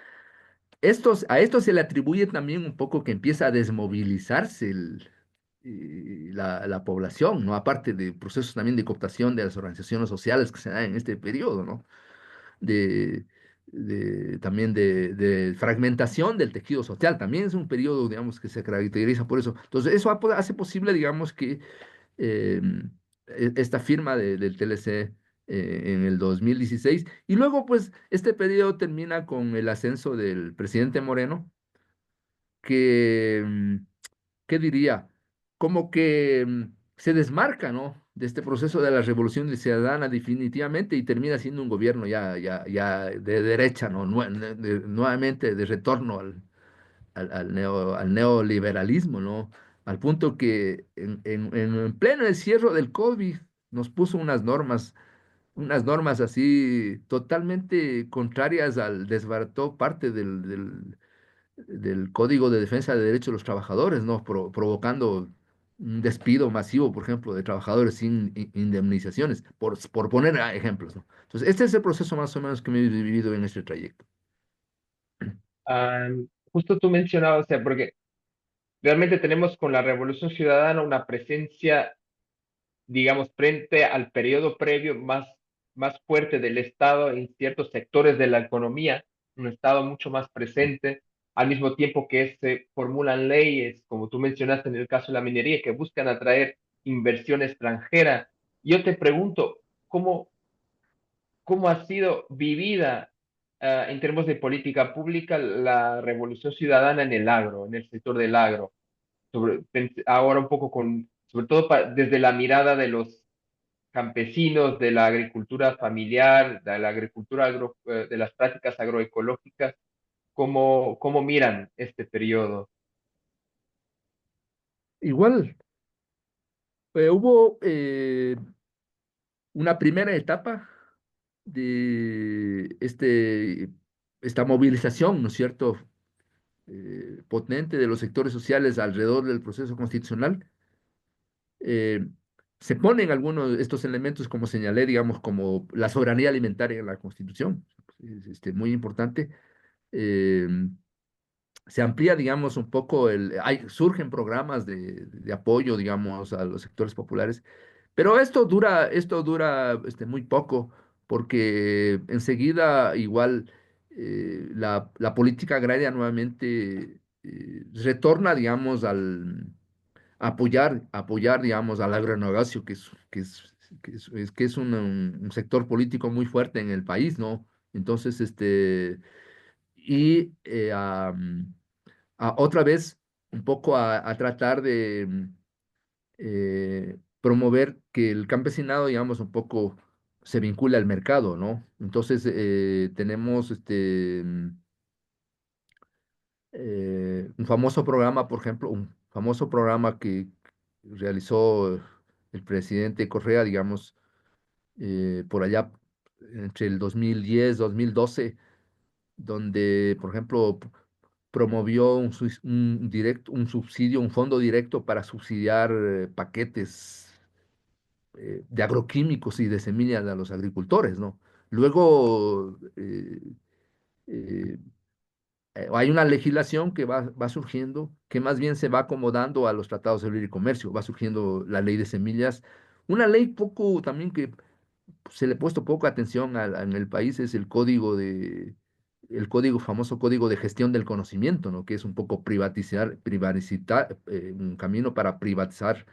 esto se le atribuye también un poco que empieza a desmovilizarse la población, ¿no? Aparte de procesos también de cooptación de las organizaciones sociales que se dan en este periodo, ¿no? De, también de fragmentación del tejido social, también es un periodo, digamos, que se caracteriza por eso. Entonces, eso hace posible, digamos, que eh, esta firma del TLC en el 2016. Y luego, pues, este periodo termina con el ascenso del presidente Moreno, que, ¿qué diría? Como que se desmarca, ¿no? De este proceso de la revolución ciudadana definitivamente y termina siendo un gobierno ya de derecha, ¿no? Nuevamente de retorno al neoliberalismo, ¿no? Al punto que en pleno encierro del COVID nos puso unas normas unas normas así totalmente contrarias al, desbarató parte del Código de Defensa de Derechos de los Trabajadores, ¿no? Provocando un despido masivo, por ejemplo, de trabajadores sin indemnizaciones, por poner ejemplos, ¿no? Entonces, este es el proceso más o menos que me he vivido en este trayecto. Ah, justo tú mencionabas, o sea, porque realmente tenemos con la Revolución Ciudadana una presencia, digamos, frente al periodo previo más fuerte del Estado en ciertos sectores de la economía, un Estado mucho más presente, al mismo tiempo que se formulan leyes, como tú mencionaste en el caso de la minería, que buscan atraer inversión extranjera. Yo te pregunto, ¿cómo ha sido vivida en términos de política pública la revolución ciudadana en el agro, en el sector del agro? Ahora un poco sobre todo desde la mirada de los campesinos, de la agricultura familiar, de la agricultura de las prácticas agroecológicas, ¿cómo miran este periodo? Igual, hubo una primera etapa de esta movilización, ¿no es cierto?, potente de los sectores sociales alrededor del proceso constitucional. eh, Se ponen algunos de estos elementos, como señalé, digamos, como la soberanía alimentaria en la Constitución, es muy importante. Eh, Se amplía, digamos, un poco surgen programas de apoyo, digamos, a los sectores populares, pero esto dura muy poco, porque enseguida igual la política agraria nuevamente retorna, digamos, apoyar, digamos, al agronegocio, que es un sector político muy fuerte en el país, ¿no? Entonces, y otra vez un poco a tratar de promover que el campesinado, digamos, un poco se vincule al mercado, ¿no? Entonces, tenemos un famoso programa, por ejemplo, un famoso programa que realizó el presidente Correa, digamos, por allá entre el 2010, 2012, donde, por ejemplo, promovió un subsidio, un fondo directo para subsidiar paquetes de agroquímicos y de semillas a los agricultores, ¿no? Luego, eh, hay una legislación que va surgiendo, que más bien se va acomodando a los tratados de libre comercio, va surgiendo la ley de semillas, una ley poco también que se le ha puesto poca atención en el país, es el famoso código de gestión del conocimiento, ¿no? Que es un poco privatizar, un camino para privatizar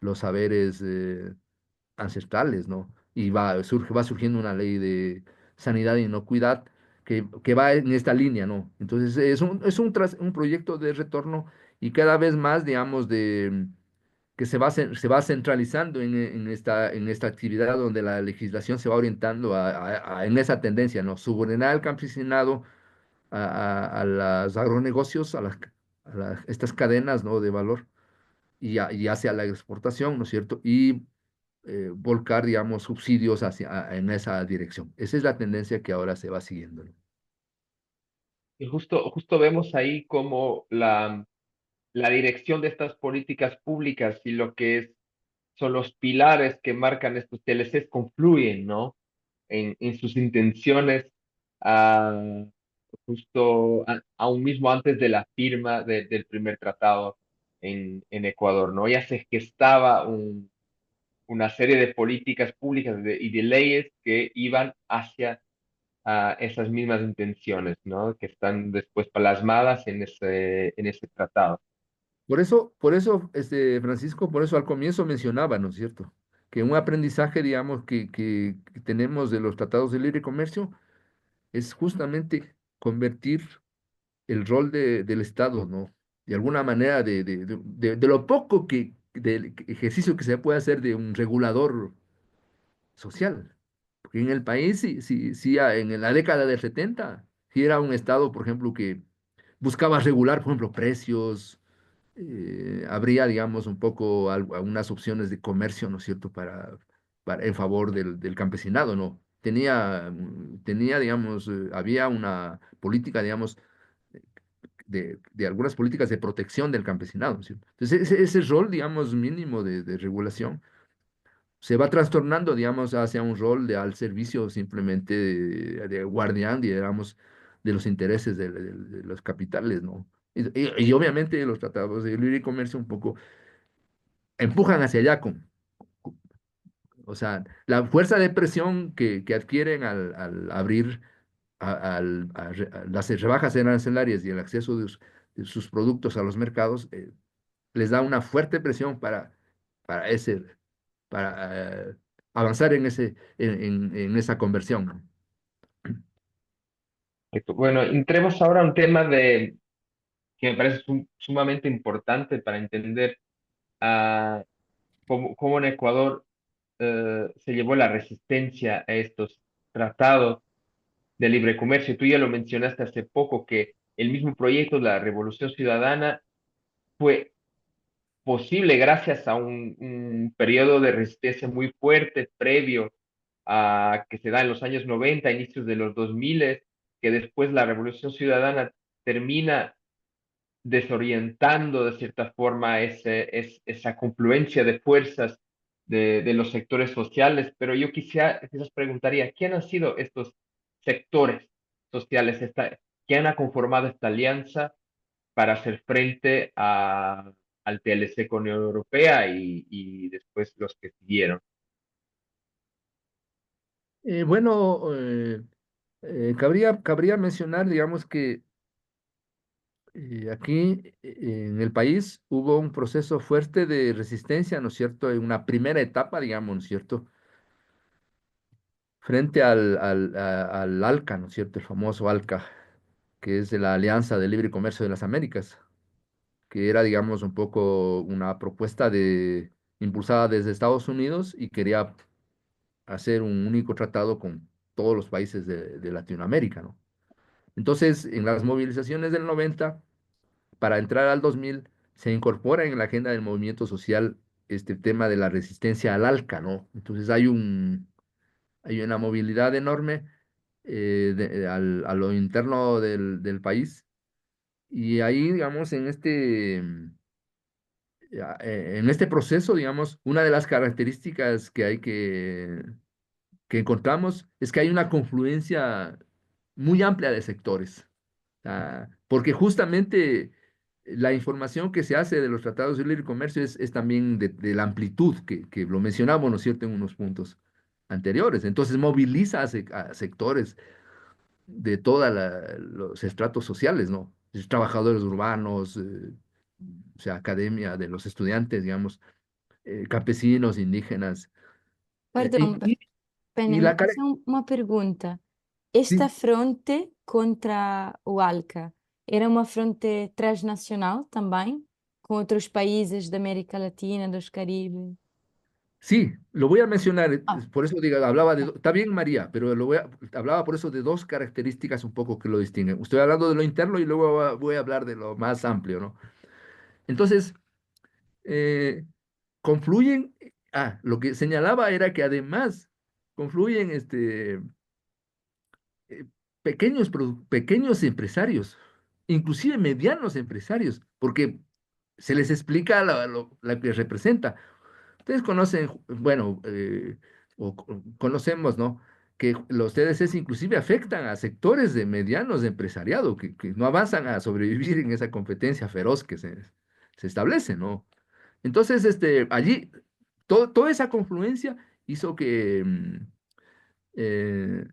los saberes ancestrales, ¿no? Y va surgiendo una ley de sanidad e inocuidad que va en esta línea, ¿no? Entonces es un proyecto de retorno y cada vez más, digamos, que se va centralizando en esta actividad donde la legislación se va orientando en esa tendencia, ¿no? Subordinar al campesinado a los agronegocios, estas cadenas, ¿no?, de valor y hacia la exportación, ¿no es cierto? Y volcar, digamos, subsidios en esa dirección. Esa es la tendencia que ahora se va siguiendo, ¿no? Y justo vemos ahí cómo la dirección de estas políticas públicas y lo que son los pilares que marcan estos TLCs confluyen, ¿no? En sus intenciones, ah, aún mismo antes de la firma del primer tratado en Ecuador, ¿no? Ya se gestaba una serie de políticas públicas y de leyes que iban hacia esas mismas intenciones, ¿no? Que están después plasmadas en ese tratado. Por eso, Francisco, por eso al comienzo mencionaba, ¿no es cierto? Que un aprendizaje, digamos, que tenemos de los tratados de libre comercio es justamente convertir el rol del Estado, ¿no? De alguna manera, de lo poco del ejercicio que se puede hacer de un regulador social. Porque en el país, sí, en la década del 70 sí era un Estado, por ejemplo, que buscaba regular, por ejemplo, precios, habría, digamos, un poco algunas opciones de comercio, ¿no es cierto?, en favor del campesinado, ¿no? Tenía, digamos, había una política, digamos, de algunas políticas de protección del campesinado, ¿sí? Entonces, ese rol, digamos, mínimo de regulación se va trastornando, digamos, hacia un rol de al servicio simplemente de guardián, digamos, de los intereses de los capitales, ¿no? Y obviamente los tratados de libre comercio un poco empujan hacia allá o sea, la fuerza de presión que adquieren al abrir a las rebajas arancelarias y el acceso de sus productos a los mercados, les da una fuerte presión para ese, para avanzar en esa conversión, ¿no? Bueno, entremos ahora a un tema que me parece sumamente importante para entender cómo en Ecuador se llevó la resistencia a estos tratados de libre comercio. Tú ya lo mencionaste hace poco, que el mismo proyecto de la Revolución Ciudadana fue posible gracias a un periodo de resistencia muy fuerte previo a que se da en los años 90, inicios de los 2000, que después la Revolución Ciudadana termina desorientando de cierta forma esa confluencia de fuerzas de los sectores sociales, pero yo quizás preguntaría, ¿quién han sido estos sectores sociales que han conformado esta alianza para hacer frente al TLC con Unión Europea y después los que siguieron? Bueno, cabría mencionar, digamos, que aquí en el país hubo un proceso fuerte de resistencia, ¿no es cierto? En una primera etapa, digamos, ¿no es cierto? Frente al ALCA, ¿no es cierto? El famoso ALCA, que es de la Alianza de Libre Comercio de las Américas, que era, digamos, un poco una propuesta impulsada desde Estados Unidos y quería hacer un único tratado con todos los países de Latinoamérica, ¿no? Entonces, en las movilizaciones del 90, para entrar al 2000, se incorpora en la agenda del movimiento social este tema de la resistencia al ALCA, ¿no? Entonces hay una movilidad enorme a lo interno del país y ahí, digamos, en este proceso, digamos, una de las características que encontramos es que hay una confluencia muy amplia de sectores. Porque justamente la información que se hace de los tratados de libre comercio es también de la amplitud que lo mencionamos, ¿no es cierto?, en unos puntos anteriores. Entonces moviliza a sectores de todos los estratos sociales, ¿no? Trabajadores urbanos, o sea, academia de los estudiantes, digamos, campesinos, indígenas. eh, Perdão, y, y, Penny, y la cara, uma pergunta. Esta sí, fronte contra o ALCA era uma fronte transnacional também, com outros países da América Latina, dos Caribe? sí, lo voy a mencionar, Ah, por eso digo, está bien María, pero hablaba por eso de dos características un poco que lo distinguen. Estoy hablando de lo interno y luego voy a hablar de lo más amplio, ¿no? Entonces, eh, confluyen, lo que señalaba era que además confluyen eh, pequeños empresarios, inclusive medianos empresarios, porque se les explica la que representa. Ustedes conocen, bueno, conocemos, ¿no? Que los TDCs inclusive afectan a sectores de medianos de empresariado que no avanzan a sobrevivir en esa competencia feroz que se establece, ¿no? Entonces, allí, toda esa confluencia hizo que, eh,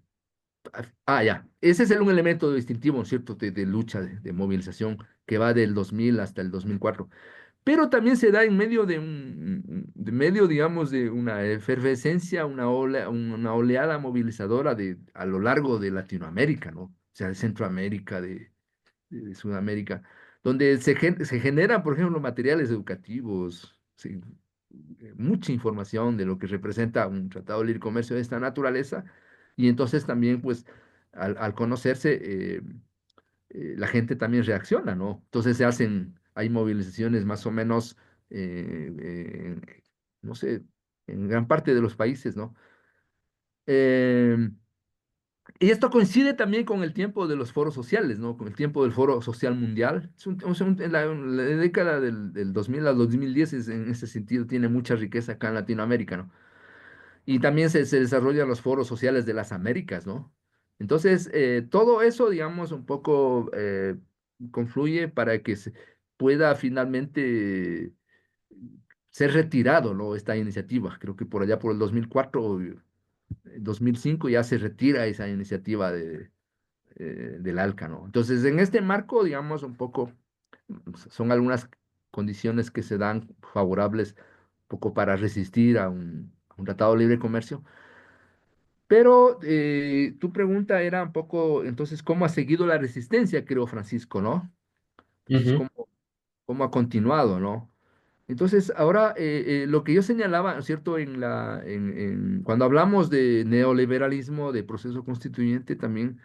ya, ese es un elemento distintivo, ¿no es cierto?, de lucha, de movilización, que va del 2000 hasta el 2004. Pero también se da en medio digamos, de una efervescencia, una oleada movilizadora a lo largo de Latinoamérica, ¿no? O sea, de Centroamérica, de Sudamérica, donde se generan, por ejemplo, materiales educativos, sí, mucha información de lo que representa un tratado de libre comercio de esta naturaleza, y entonces también, pues, al conocerse, la gente también reacciona, ¿no? Entonces hay movilizaciones más o menos, no sé, en gran parte de los países, ¿no? Em, y esto coincide también con el tiempo de los foros sociales, ¿no? Con el tiempo del Foro Social Mundial. En la década del 2000 al 2010 en ese sentido tiene mucha riqueza acá en Latinoamérica, ¿no? Y también se desarrollan los foros sociales de las Américas, ¿no? Entonces, todo eso, digamos, un poco confluye para que se pueda finalmente ser retirado, ¿no? Esta iniciativa. Creo que por allá por el 2004, 2005 ya se retira esa iniciativa del ALCA, ¿no? Entonces, en este marco, digamos, un poco, son algunas condiciones que se dan favorables un poco para resistir a un tratado de libre comercio. Pero tu pregunta era un poco, entonces, ¿cómo ha seguido la resistencia, creo, Francisco, ¿no? Entonces, Ujú, ¿cómo ha continuado, ¿no? Entonces, ahora, lo que yo señalaba, ¿no es cierto? Cuando hablamos de neoliberalismo, de proceso constituyente, también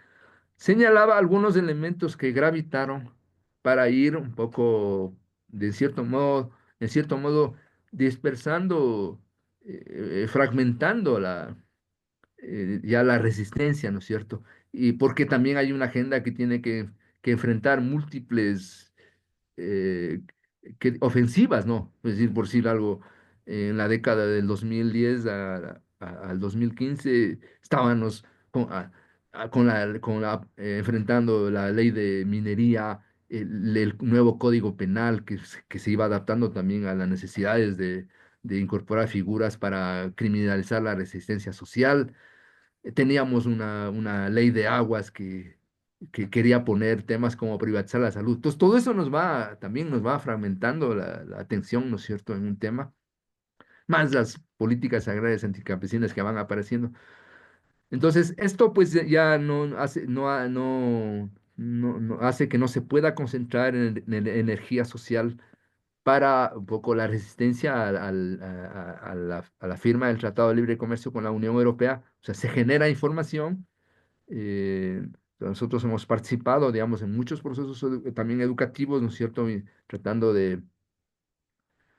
señalaba algunos elementos que gravitaron para ir un poco, en cierto modo, dispersando, fragmentando ya la resistencia, ¿no es cierto? Y porque también hay una agenda que tiene que enfrentar múltiples eh, ofensivas, ¿no? Es decir, por decir algo, en la década del 2010 al 2015 estábamos enfrentando la ley de minería, el nuevo código penal que se iba adaptando también a las necesidades de incorporar figuras para criminalizar la resistencia social. Teníamos una ley de aguas que quería poner temas como privatizar la salud. Entonces, todo eso también nos va fragmentando la atención, ¿no es cierto?, en un tema, más las políticas agrarias anticampesinas que van apareciendo. Entonces, esto pues ya no hace, no hace que no se pueda concentrar en la energía social para un poco la resistencia a la firma del Tratado de Libre Comercio con la Unión Europea. O sea, se genera información. eh, Nosotros hemos participado, digamos, en muchos procesos también educativos, ¿no es cierto? Y tratando de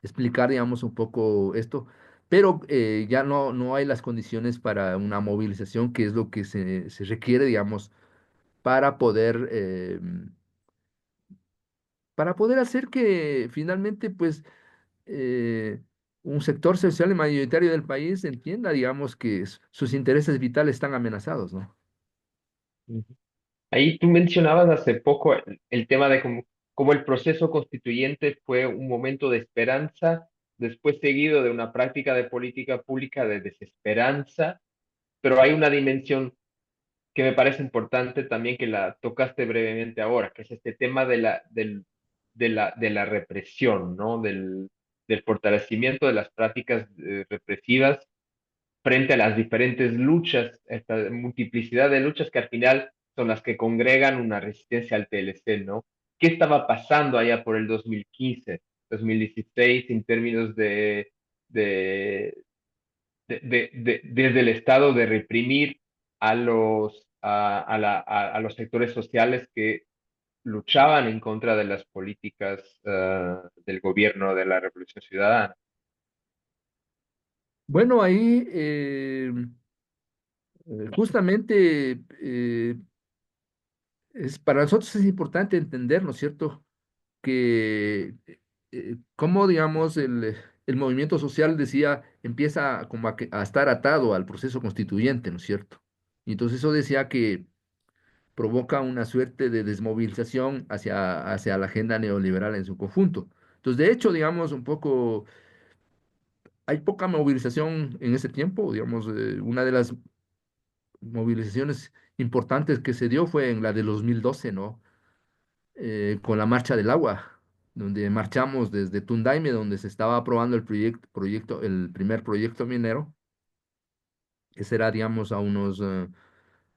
explicar, digamos, un poco esto, pero ya no hay las condiciones para una movilización, que es lo que se requiere, digamos, para para poder hacer que finalmente, pues, eh, un sector social y mayoritario del país entienda, digamos, que sus intereses vitales están amenazados, ¿no? ujú. Ahí tú mencionabas hace poco el tema de cómo el proceso constituyente fue un momento de esperanza, después seguido de una práctica de política pública de desesperanza, pero hay una dimensión que me parece importante también que la tocaste brevemente ahora, que es este tema de la represión, ¿no? Del fortalecimiento de las prácticas represivas frente a las diferentes luchas, esta multiplicidad de luchas que al final son las que congregan una resistencia al TLC, ¿no? ¿Qué estaba pasando allá por el 2015, 2016 en términos de, desde el Estado de reprimir a los sectores sociales que luchaban en contra de las políticas del gobierno de la Revolución Ciudadana? Bueno, ahí justamente para nosotros es importante entender, ¿no es cierto?, que cómo, digamos, el movimiento social decía, empieza como a estar atado al proceso constituyente, ¿no es cierto? Y entonces eso decía que provoca una suerte de desmovilización hacia la agenda neoliberal en su conjunto. Entonces, de hecho, digamos, un poco, hay poca movilización en ese tiempo, digamos, una de las movilizaciones importantes que se dio fue en la de 2012, ¿no? Con la Marcha del Agua, donde marchamos desde Tundaime, donde se estaba aprobando el primer proyecto minero, que será, digamos, a unos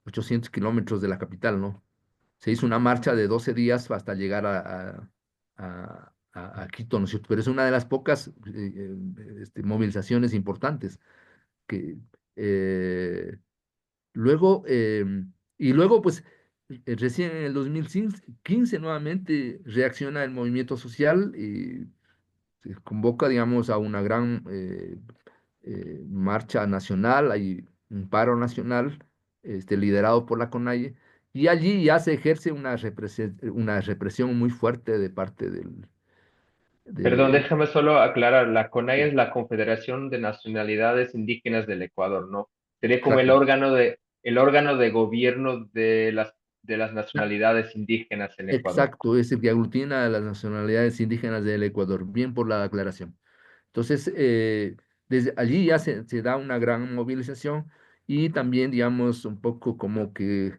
800 kilómetros de la capital, ¿no? Se hizo una marcha de 12 días hasta llegar a Quito, ¿no es cierto? Pero es una de las pocas movilizaciones importantes que eh, luego, y luego, pues, recién en el 2015 nuevamente reacciona el movimiento social y se convoca, digamos, a una gran marcha nacional, hay un paro nacional liderado por la CONAIE, y allí ya se ejerce una represión muy fuerte de parte Perdón, de, déjame solo aclarar, la CONAI sí, es la Confederación de Nacionalidades Indígenas del Ecuador, ¿no? Sería como exacto, el órgano de gobierno de las nacionalidades indígenas en Ecuador. exacto, es el que aglutina a las nacionalidades indígenas del Ecuador, bien por la aclaración. Entonces, desde allí ya se da una gran movilización y también, digamos, un poco como que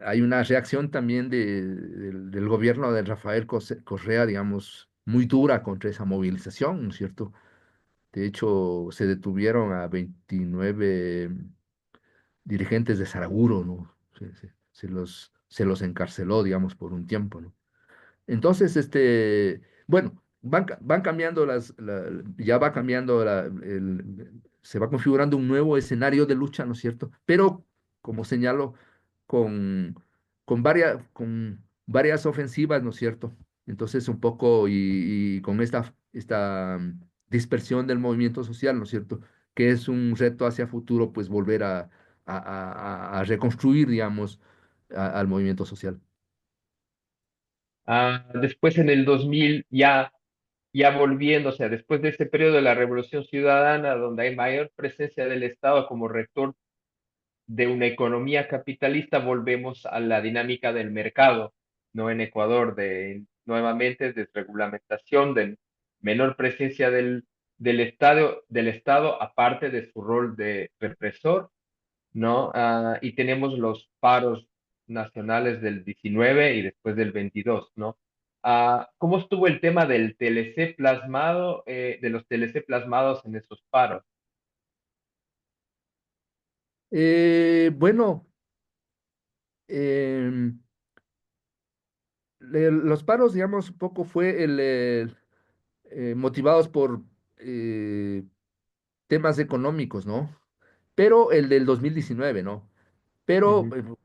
hay una reacción también del gobierno de Rafael Correa, digamos, muy dura contra esa movilización, ¿no es cierto? De hecho, se detuvieron a 29 dirigentes de Saraguro, ¿no? Se los encarceló, digamos, por un tiempo, ¿no? Entonces, bueno, van cambiando ya va cambiando se va configurando un nuevo escenario de lucha, ¿no es cierto? Pero, como señalo, con, con varias ofensivas, ¿no es cierto? Entonces, un poco, y con esta dispersión del movimiento social, ¿no es cierto? Que es un reto hacia futuro, pues volver a reconstruir, digamos, al movimiento social. Después en el 2000, ya volviendo, o sea, después de ese periodo de la Revolución Ciudadana, donde hay mayor presencia del Estado como rector de una economía capitalista, volvemos a la dinámica del mercado, ¿no? En Ecuador, de nuevamente desregulamentación, de menor presencia del Estado, aparte de su rol de represor, ¿no? Y tenemos los paros nacionales del 19 y después del 22, ¿no? ¿Cómo estuvo el tema del TLC plasmado, de los TLC plasmados en esos paros? Bueno, em, los paros, digamos, un poco fue motivados por eh, temas económicos, ¿no? Pero el del 2019, ¿no? Pero Ujú.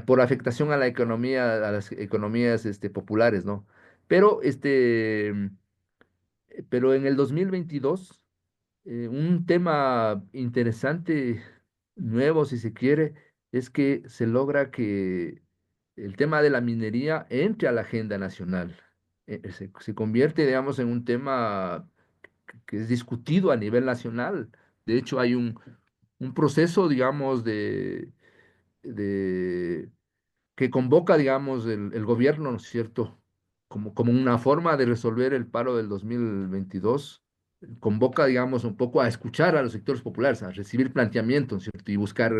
por afectación a la economía, a las economías populares, ¿no? Pero, pero en el 2022 un tema interesante, nuevo si se quiere, es que se logra que el tema de la minería entre a la agenda nacional. Se convierte, digamos, en un tema que es discutido a nivel nacional. De hecho, hay un proceso, digamos, de que convoca, digamos, el gobierno, ¿no es cierto? Como una forma de resolver el paro del 2022, convoca, digamos, un poco a escuchar a los sectores populares, a recibir planteamientos, ¿no es cierto? Y buscar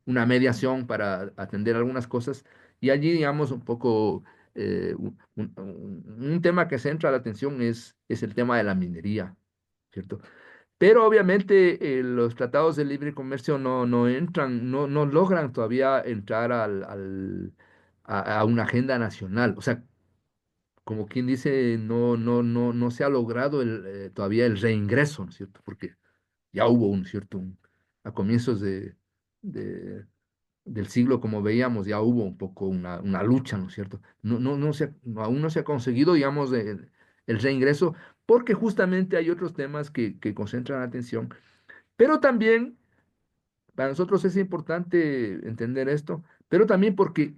una mediación para atender algunas cosas. Y allí, digamos, un poco, un tema que centra la atención es el tema de la minería, ¿cierto? Pero obviamente los tratados de libre comercio no entran, no logran todavía entrar a una agenda nacional. O sea, como quien dice, no se ha logrado todavía el reingreso, ¿no es cierto? Porque ya hubo un cierto, a comienzos del siglo, como veíamos, ya hubo un poco una lucha, ¿no es cierto? Aún no se ha conseguido, digamos, el reingreso, porque justamente hay otros temas que concentran la atención, pero también para nosotros es importante entender esto, pero también porque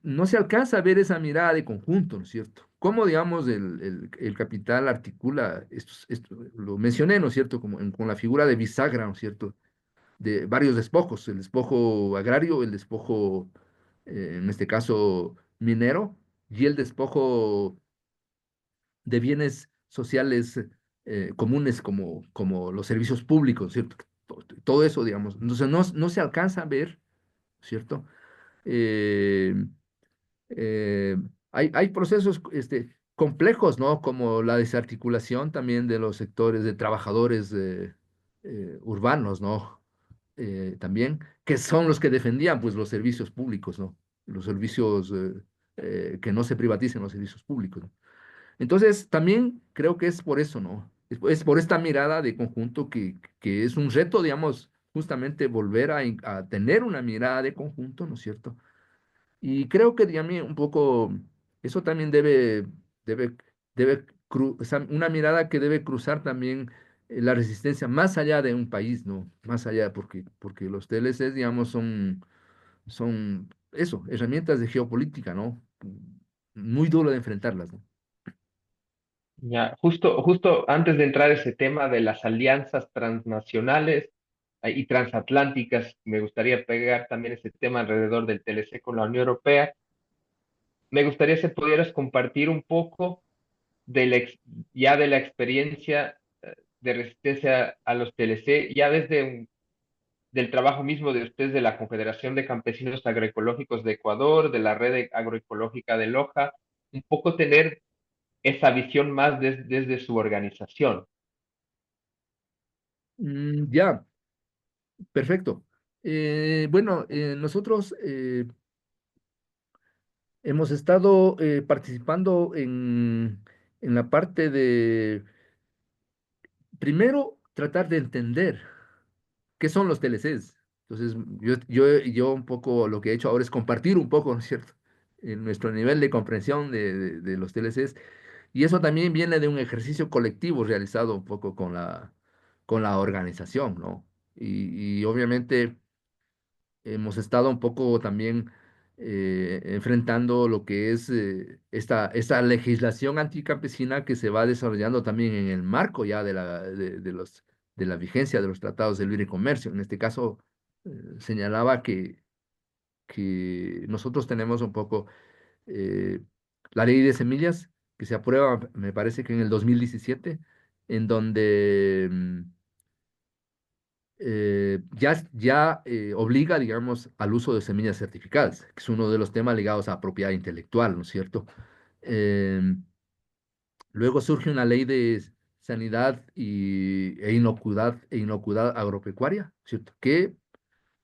no se alcanza a ver esa mirada de conjunto, ¿no es cierto? Cómo, digamos, el capital articula, lo mencioné, ¿no es cierto? Como con la figura de bisagra, ¿no es cierto? De varios despojos, el despojo agrario, el despojo, en este caso, minero, y el despojo de bienes sociales comunes como los servicios públicos, ¿cierto? Todo eso, digamos. Entonces, no se alcanza a ver, ¿cierto? Eh, eh, hay procesos complejos, ¿no? Como la desarticulación también de los sectores de trabajadores urbanos, ¿no? También, que son los que defendían, pues, los servicios públicos, ¿no? Los servicios, que no se privaticen los servicios públicos, ¿no? Entonces, también creo que es por eso, ¿no? Es por esta mirada de conjunto que es un reto, digamos, justamente volver a tener una mirada de conjunto, ¿no es cierto? Y creo que también un poco, eso también debe, o sea, una mirada que debe cruzar también la resistencia más allá de un país, ¿no? Más allá, porque los TLCs, digamos, son eso, herramientas de geopolítica, ¿no? Muy duro de enfrentarlas, ¿no? Ya, justo antes de entrar a ese tema de las alianzas transnacionales y transatlánticas, me gustaría pegar también ese tema alrededor del TLC con la Unión Europea. Me gustaría si pudieras compartir un poco de ya de la experiencia de resistencia a los TLC, ya desde del trabajo mismo de ustedes de la Confederación de Campesinos Agroecológicos de Ecuador, de la Red Agroecológica de Loja, un poco tener esa visión más desde su organización. Ya, perfecto. Bueno, nosotros hemos estado participando en la parte de, primero, tratar de entender qué son los TLCs. Entonces, yo un poco lo que he hecho ahora es compartir un poco, ¿no es cierto? En nuestro nivel de comprensión de los TLCs. Y eso también viene de un ejercicio colectivo realizado un poco con la organización, ¿no? Y obviamente hemos estado un poco también enfrentando lo que es esta legislación anticampesina que se va desarrollando también en el marco ya de la vigencia de los tratados de libre comercio. En este caso, señalaba que nosotros tenemos un poco eh, la ley de semillas que se aprueba, me parece que en el 2017, en donde ya obliga, digamos, al uso de semillas certificadas, que es uno de los temas ligados a propiedad intelectual, ¿no es cierto? Em, Luego surge una ley de sanidad e inocuidad agropecuaria, ¿cierto? Que,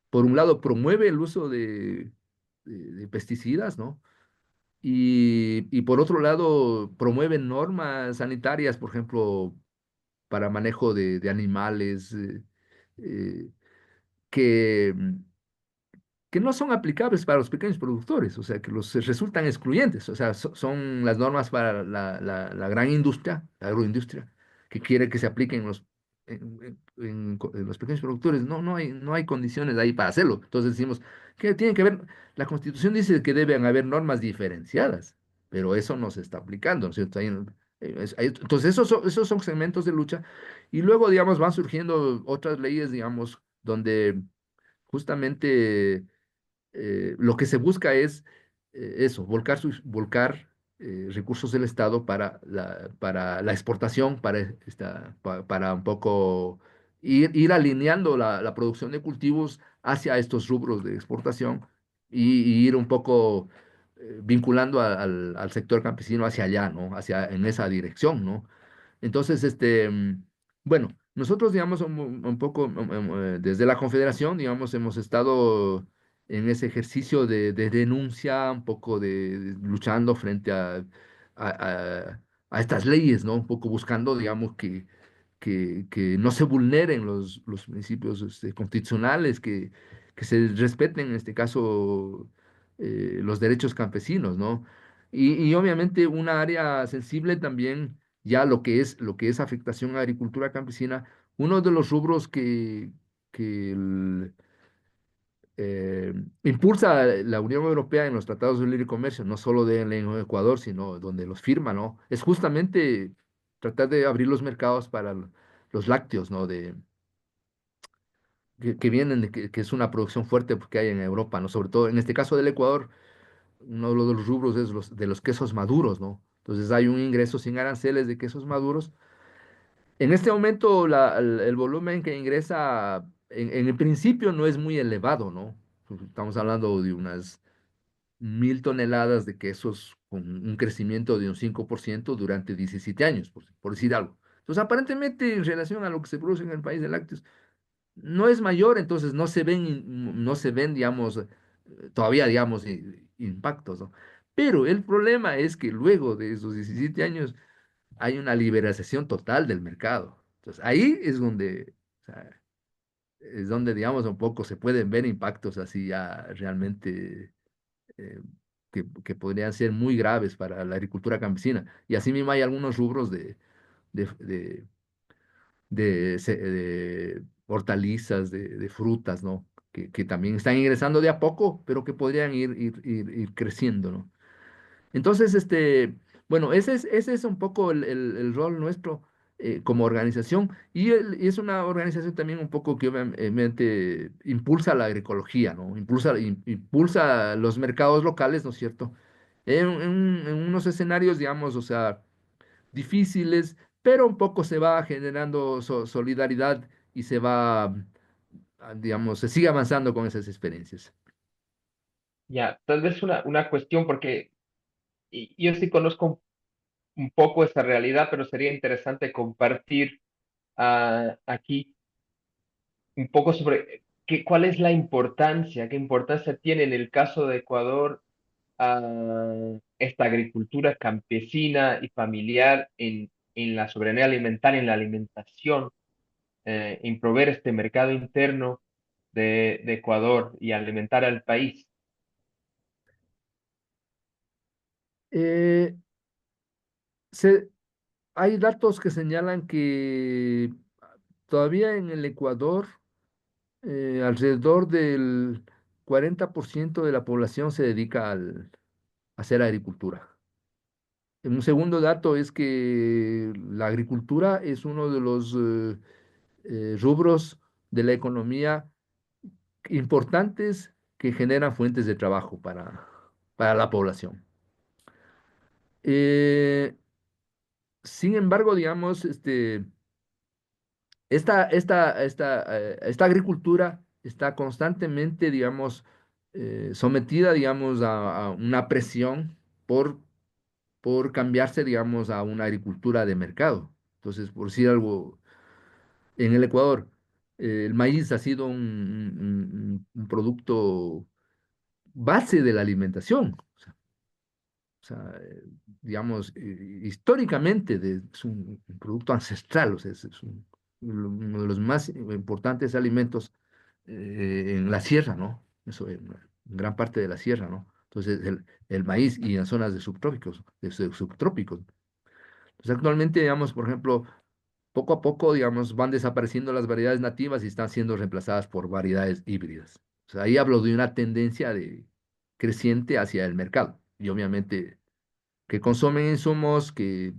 por un lado, promueve el uso de pesticidas, ¿no? Y por otro lado, promueve normas sanitarias, por ejemplo, para manejo de animales, eh, que, que no son aplicables para los pequeños productores, o sea, que los resultan excluyentes, o sea, son las normas para la gran industria, la agroindustria, que quiere que se apliquen en los pequeños productores. No hay condiciones ahí para hacerlo. Entonces decimos que tiene que haber, la Constitución dice que deben haber normas diferenciadas, pero eso no se está aplicando, ¿no es cierto? Entonces esos son segmentos de lucha y luego, digamos, van surgiendo otras leyes, digamos, donde justamente lo que se busca es eso, volcar recursos del Estado para la exportación, para un poco ir alineando la producción de cultivos hacia estos rubros de exportación y ir un poco vinculando al sector campesino hacia allá, ¿no? En esa dirección, ¿no? Entonces, bueno, nosotros, digamos, un poco desde la Confederación, digamos, hemos estado en ese ejercicio de denuncia, un poco de luchando frente a, a estas leyes, ¿no? Un poco buscando, digamos, que no se vulneren los principios constitucionales, que se respeten, en este caso, los derechos campesinos, ¿no? Y obviamente una área sensible también ya lo que es afectación a agricultura campesina, uno de los rubros que eh, impulsa la Unión Europea en los tratados de libre comercio, no solo en Ecuador, sino donde los firma, ¿no? Es justamente tratar de abrir los mercados para los lácteos, ¿no? Que vienen, que es una producción fuerte que hay en Europa, ¿no? Sobre todo en este caso del Ecuador, uno de los rubros es de los quesos maduros, ¿no? Entonces hay un ingreso sin aranceles de quesos maduros. En este momento, el volumen que ingresa en el principio no es muy elevado, ¿no? Estamos hablando de unas 1.000 toneladas de quesos con un crecimiento de un 5% durante 17 años, por decir algo. Entonces, aparentemente, en relación a lo que se produce en el país de lácteos, no es mayor, entonces no se ven, digamos, todavía, digamos, impactos, ¿no? Pero el problema es que luego de esos 17 años, hay una liberalización total del mercado. Entonces, ahí o sea, es donde, digamos, un poco se pueden ver impactos así ya realmente eh, que podrían ser muy graves para la agricultura campesina. Y así mismo hay algunos rubros de, de hortalizas, de frutas, ¿no? Que también están ingresando de a poco, pero que podrían ir creciendo, ¿no? Entonces, bueno, ese es un poco el rol nuestro como organización y es una organización también un poco que obviamente impulsa la agroecología, ¿no? Impulsa los mercados locales, ¿no es cierto? En unos escenarios, digamos, o sea, difíciles, pero un poco se va generando solidaridad y se va, digamos, se sigue avanzando con esas experiencias. Ya, tal vez una cuestión, porque yo sí conozco un poco esa realidad, pero sería interesante compartir aquí un poco sobre cuál es la importancia, qué importancia tiene en el caso de Ecuador esta agricultura campesina y familiar en la soberanía alimentaria, en la alimentación, en proveer este mercado interno de Ecuador y alimentar al país. Eh, se, Hay datos que señalan que todavía en el Ecuador alrededor del 40% de la población se dedica a hacer agricultura. Un segundo dato es que la agricultura es uno de los rubros de la economía importantes que generan fuentes de trabajo para la población. Eh, Sin embargo, digamos, esta agricultura está constantemente, digamos, sometida, digamos, a una presión por, por cambiarse, digamos, a una agricultura de mercado. Entonces, por decir algo, en el Ecuador, el maíz ha sido un producto base de la alimentación. O sea, digamos, históricamente es un producto ancestral, o sea, uno de los más importantes alimentos en la sierra, ¿no? Eso, en gran parte de la sierra, ¿no? Entonces, el maíz y en zonas de subtrópicos, subtrópicos. Entonces, actualmente, digamos, por ejemplo, poco a poco, digamos, van desapareciendo las variedades nativas y están siendo reemplazadas por variedades híbridas. O sea, ahí hablo de una tendencia creciente hacia el mercado. Y obviamente que consumen insumos, que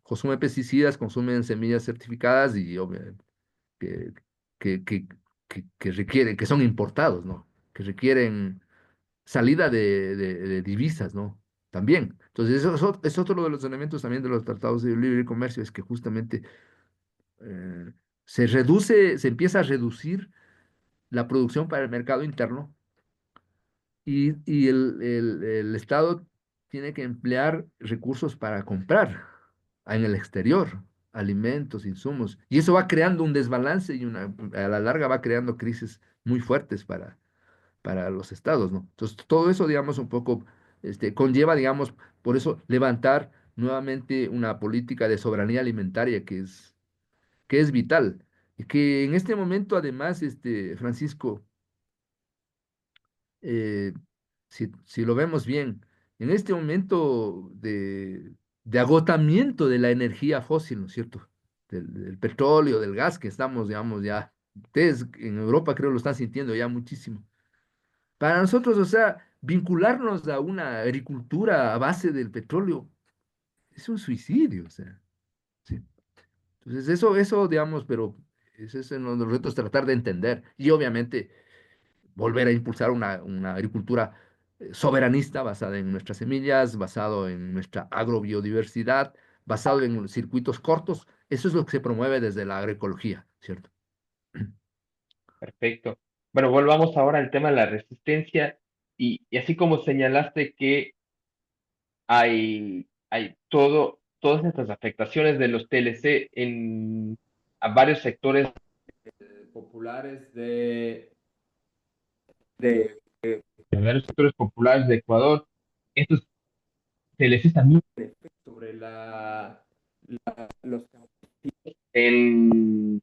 consumen pesticidas, consumen semillas certificadas y que, que, que, que requieren, que son importados, ¿no? Que requieren salida de divisas, ¿no? También. Entonces, eso es otro de los elementos también de los tratados de libre comercio, es que justamente eh, se empieza a reducir la producción para el mercado interno y el Estado tiene que emplear recursos para comprar en el exterior alimentos, insumos, y eso va creando un desbalance y a la larga va creando crisis muy fuertes para los estados, ¿no? Entonces, todo eso, digamos, un poco conlleva, digamos, por eso levantar nuevamente una política de soberanía alimentaria que es vital. Y que en este momento, además, Francisco, eh, si lo vemos bien, en este momento de agotamiento de la energía fósil, ¿no es cierto? Del petróleo, del gas que estamos, digamos, ya, ustedes en Europa creo lo están sintiendo ya muchísimo. Para nosotros, o sea, vincularnos a una agricultura a base del petróleo es un suicidio, o sea, ¿sí? Entonces, digamos, pero ese es uno de los retos, tratar de entender. Y obviamente volver a impulsar una agricultura soberanista basada en nuestras semillas, basado en nuestra agrobiodiversidad, basado en circuitos cortos. Eso es lo que se promueve desde la agroecología, ¿cierto? Perfecto. Bueno, volvamos ahora al tema de la resistencia y así como señalaste que hay todas estas afectaciones de los TLC a varios sectores populares de varios sectores populares de Ecuador. Estos TLC también sobre los en,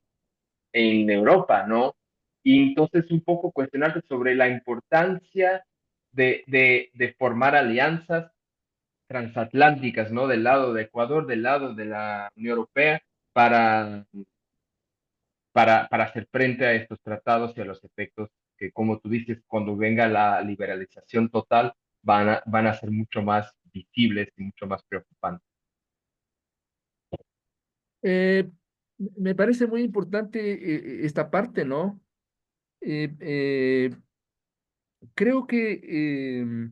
en Europa, ¿no? Y entonces un poco cuestionarte sobre la importancia de formar alianzas transatlánticas, ¿no? Del lado de Ecuador, del lado de la Unión Europea, para para hacer frente a estos tratados y a los efectos que, como tú dices, cuando venga la liberalización total, van a ser mucho más visibles y mucho más preocupantes. Eh, Me parece muy importante esta parte, ¿no? Eh, eh, Creo que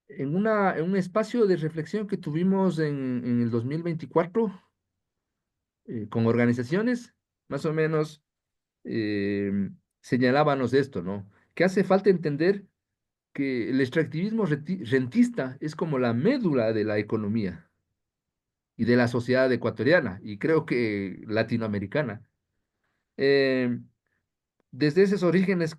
en un espacio de reflexión que tuvimos en el 2024 con organizaciones, más o menos señalábamos esto, ¿no? Que hace falta entender que el extractivismo rentista es como la médula de la economía y de la sociedad ecuatoriana y creo que latinoamericana. Eh, Desde esos orígenes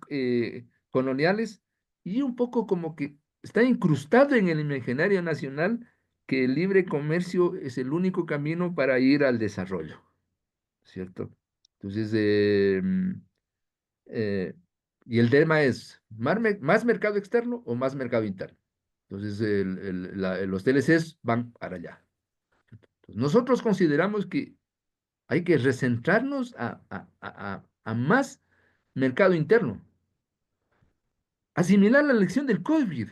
coloniales y un poco como que está incrustado en el imaginario nacional que el libre comercio es el único camino para ir al desarrollo, ¿cierto? Entonces, eh, y el tema es, ¿más mercado externo o más mercado interno? Entonces, los TLCs van para allá. Entonces, nosotros consideramos que hay que recentrarnos a más mercado interno, asimilar la lección del COVID,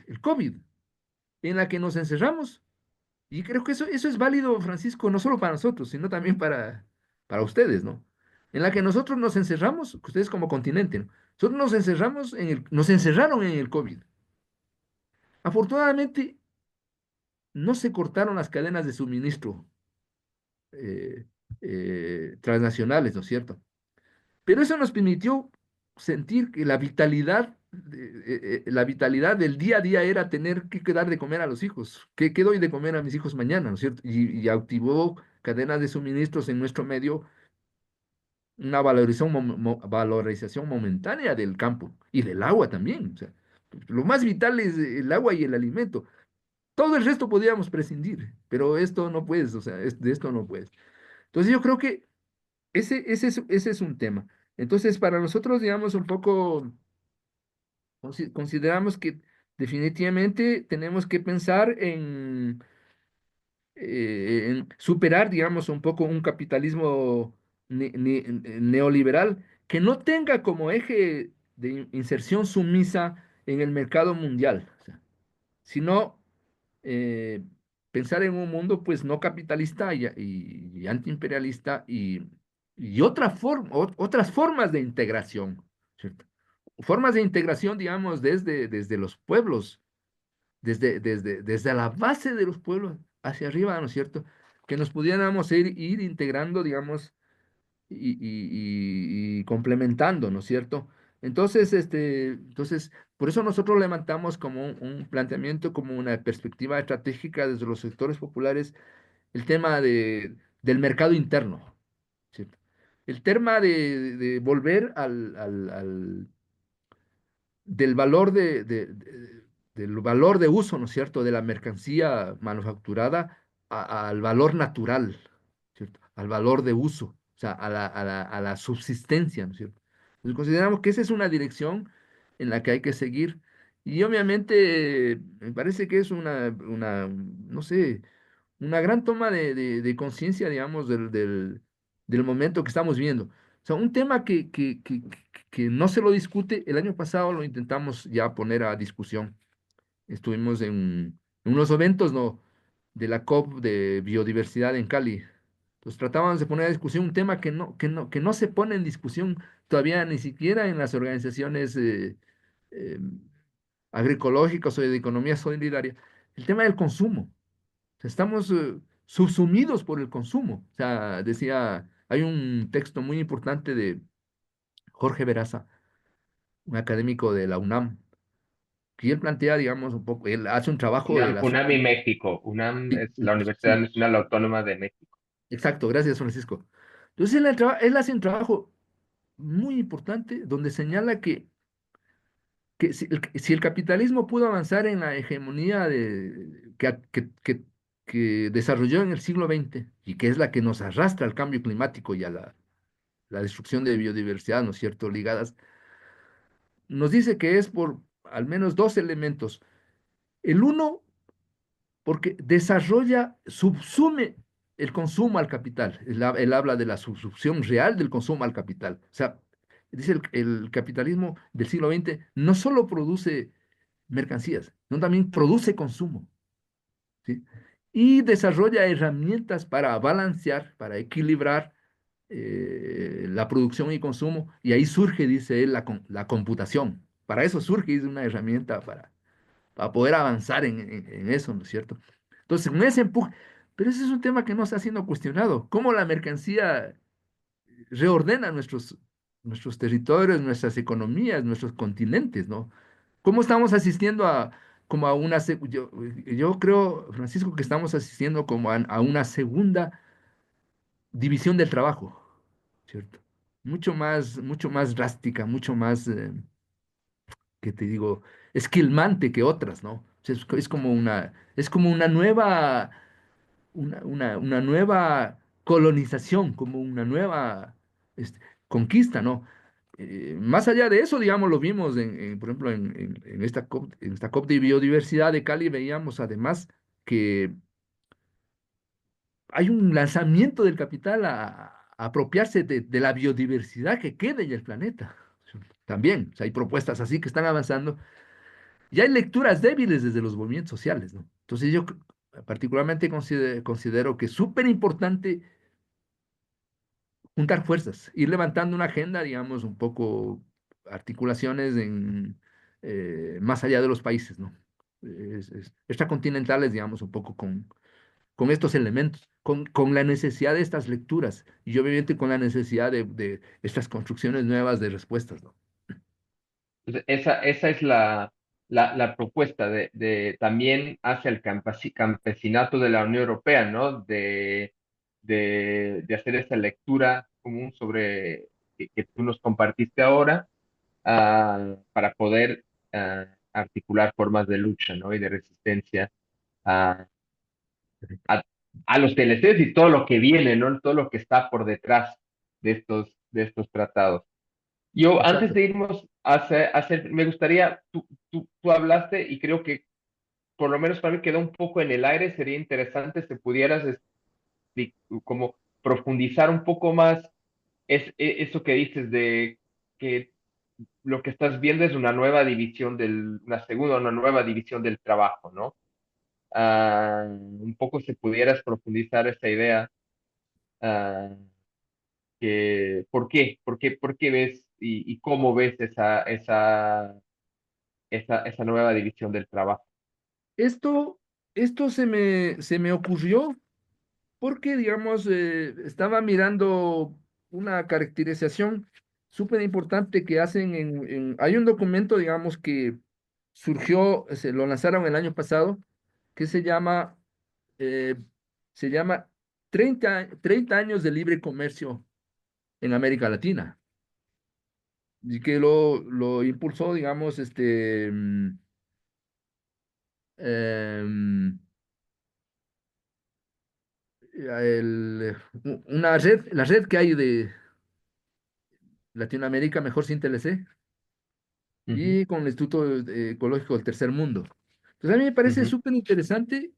en la que nos encerramos. Y creo que eso es válido, Francisco, no solo para nosotros, sino también para ustedes, ¿no? En la que nosotros nos encerramos, ustedes como continente, ¿no? Nosotros nos encerraron en el COVID. Afortunadamente, no se cortaron las cadenas de suministro eh, transnacionales, ¿no es cierto? Pero eso nos permitió sentir que la vitalidad del día a día era tener que dar de comer a los hijos. ¿Qué doy de comer a mis hijos mañana, ¿no es cierto? Y activó cadenas de suministros en nuestro medio, una valorización momentánea del campo y del agua también. O sea, lo más vital es el agua y el alimento. Todo el resto podíamos prescindir, pero esto no puedes, o sea, de esto no puedes. Entonces yo creo que ese es un tema. Entonces, para nosotros, digamos, un poco, consideramos que definitivamente tenemos que pensar en superar, digamos, un poco un capitalismo neoliberal que no tenga como eje de inserción sumisa en el mercado mundial, o sea, sino eh, pensar en un mundo pues no capitalista y antiimperialista y otras formas de integración, ¿cierto? Formas de integración, digamos, desde los pueblos, desde la base de los pueblos hacia arriba, ¿no es cierto? Que nos pudiéramos ir integrando, digamos, y complementando, ¿no es cierto? Entonces, por eso nosotros levantamos como un planteamiento, como una perspectiva estratégica desde los sectores populares, el tema del mercado interno, ¿cierto? El tema de volver del valor del valor de uso, ¿no es cierto?, de la mercancía manufacturada al valor natural, ¿cierto? Al valor de uso, o sea, a la subsistencia, ¿no es cierto? Entonces consideramos que esa es una dirección en la que hay que seguir. Y obviamente me parece que es no sé, una gran toma de conciencia, digamos, del momento que estamos viendo. O sea, un tema que no se lo discute, el año pasado lo intentamos ya poner a discusión. Estuvimos en unos eventos, ¿no? De la COP de biodiversidad en Cali. Entonces tratábamos de poner a discusión un tema que no se pone en discusión todavía ni siquiera en las organizaciones eh, agroecológicas o de economía solidaria, el tema del consumo. O sea, estamos subsumidos por el consumo. O sea, hay un texto muy importante de Jorge Veraza, un académico de la UNAM, que él plantea, digamos, un poco, él hace un trabajo de UNAM, la... UNAM y México. UNAM Sí, es la Universidad sí, Nacional Autónoma de México. exacto, gracias, Francisco. Entonces, él hace un trabajo muy importante donde señala que si el capitalismo pudo avanzar en la hegemonía que desarrolló en el siglo XX y que es la que nos arrastra al cambio climático y a la destrucción de biodiversidad, ¿no es cierto?, ligadas, nos dice que es por al menos dos elementos. El uno, porque subsume el consumo al capital. Él habla de la sustitución real del consumo al capital. O sea, dice el capitalismo del siglo XX no solo produce mercancías, sino también produce consumo, ¿sí? Y desarrolla herramientas para balancear, para equilibrar la producción y consumo. Y ahí surge, dice él, la computación. Para eso surge, dice, una herramienta para poder avanzar en eso, ¿no es cierto? Entonces, con ese empuje, pero ese es un tema que no está siendo cuestionado. ¿Cómo la mercancía reordena nuestros territorios, nuestras economías, nuestros continentes, ¿no? ¿Cómo estamos asistiendo como a yo creo, Francisco, que estamos asistiendo como a una segunda división del trabajo, ¿cierto? Mucho más drástica, mucho más, ¿qué te digo? Esquilmante que otras, ¿no? O sea, es como una nueva colonización, como una nueva este, conquista, ¿no? Más allá de eso, digamos, lo vimos, por ejemplo, en esta COP de biodiversidad de Cali, veíamos además que hay un lanzamiento del capital a apropiarse de la biodiversidad que queda en el planeta. También, o sea, hay propuestas así que están avanzando. Y hay lecturas débiles desde los movimientos sociales, ¿no? Entonces particularmente considero que es súper importante juntar fuerzas, ir levantando una agenda, digamos, un poco articulaciones más allá de los países, ¿no? Extracontinentales, digamos, un poco con estos elementos, con la necesidad de estas lecturas y obviamente con la necesidad de estas construcciones nuevas de respuestas, ¿no? Entonces, esa es la propuesta de también hacia el campesinato de la Unión Europea, ¿no? De hacer esa lectura común sobre que tú nos compartiste ahora, para poder articular formas de lucha, ¿no? Y de resistencia a, a, a los TLCs y todo lo que viene, ¿no? Todo lo que está por detrás de estos tratados. Yo, antes Exacto. de irnos me gustaría, tú hablaste y creo que por lo menos para mí quedó un poco en el aire, sería interesante si pudieras como profundizar un poco más eso que dices de que lo que estás viendo es una nueva división una nueva división del trabajo, ¿no? Un poco si pudieras profundizar esa idea, ah, ¿por qué ves y cómo ves esa nueva división del trabajo? Esto, esto se me ocurrió porque, digamos, estaba mirando una caracterización súper importante que hacen hay un documento, digamos, que surgió, se lo lanzaron el año pasado, que eh, se llama 30 años de libre comercio en América Latina, y que lo impulsó, digamos, em, la red que hay de Latinoamérica Mejor Sin TLC Ujú, y con el Instituto Ecológico del Tercer Mundo. Entonces a mí me parece ujú. súper interesante,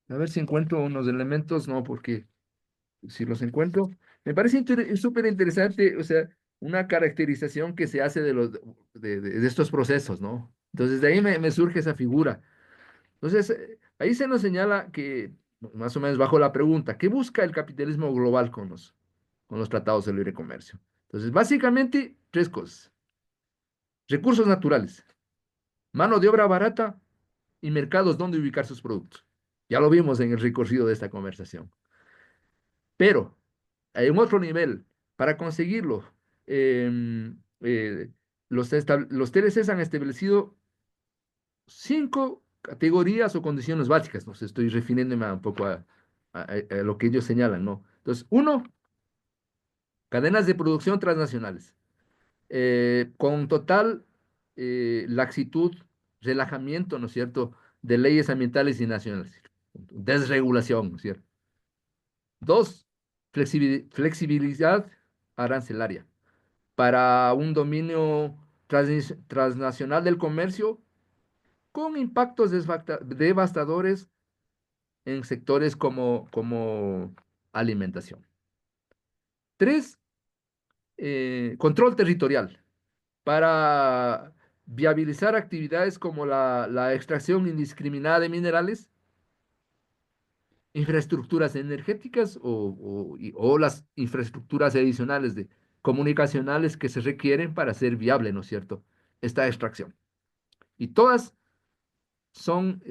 a ver si encuentro unos elementos, no, porque si los encuentro, me parece súper interesante, o sea, una caracterización que se hace de estos procesos, ¿no? Entonces de ahí me surge esa figura. Entonces, ahí se nos señala que, más o menos bajo la pregunta, ¿qué busca el capitalismo global con los tratados de libre comercio? Entonces, básicamente, tres cosas. Recursos naturales, mano de obra barata y mercados donde ubicar sus productos. Ya lo vimos en el recorrido de esta conversación. Pero, en otro nivel, para conseguirlo, los TLCs han establecido 5 categorías o condiciones básicas, ¿no? Estoy refiriéndome un poco a lo que ellos señalan, ¿no? Entonces, uno, cadenas de producción transnacionales, con total laxitud, relajamiento, ¿no es cierto?, de leyes ambientales y nacionales, desregulación, ¿no es cierto? Dos, flexibilidad arancelaria para un dominio transnacional del comercio con impactos devastadores en sectores como alimentación. 3, control territorial para viabilizar actividades como la extracción indiscriminada de minerales, infraestructuras energéticas o las infraestructuras adicionales de comunicacionales que se requieren para hacer viable, ¿no es cierto?, esta extracción. Y todas son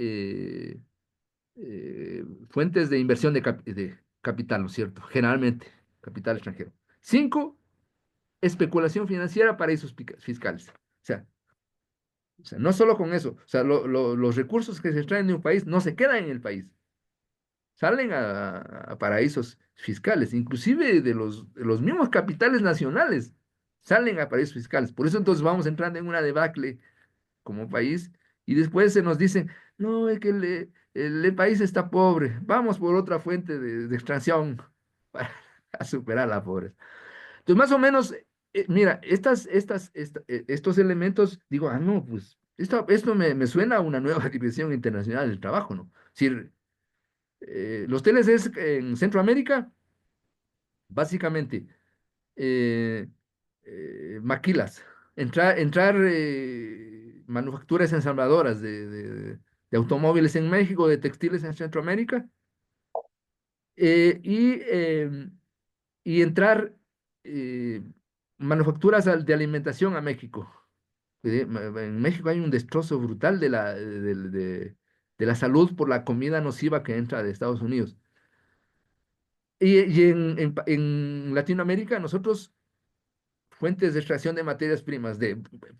fuentes de inversión de capital, ¿no es cierto? Generalmente, capital extranjero. 5, especulación financiera, paraísos fiscales. O sea, no solo con eso, o sea, los recursos que se extraen de un país no se quedan en el país, salen a paraísos fiscales, inclusive de los mismos capitales nacionales, salen a paraísos fiscales. Por eso entonces vamos entrando en una debacle como país y después se nos dice, no, es que el país está pobre, vamos por otra fuente de extracción para superar la pobreza. Entonces, más o menos, mira, estos elementos, digo, no, pues esto me suena a una nueva división internacional del trabajo, ¿no? Es decir, los TLCs en Centroamérica, básicamente, eh, maquilas, entrar manufacturas ensambladoras de automóviles en México, de textiles en Centroamérica, eh, y, em, y entrar eh, manufacturas de alimentación a México. En México hay un destrozo brutal de la salud por la comida nociva que entra de Estados Unidos. Y en Latinoamérica, nosotros, fuentes de extracción de materias primas,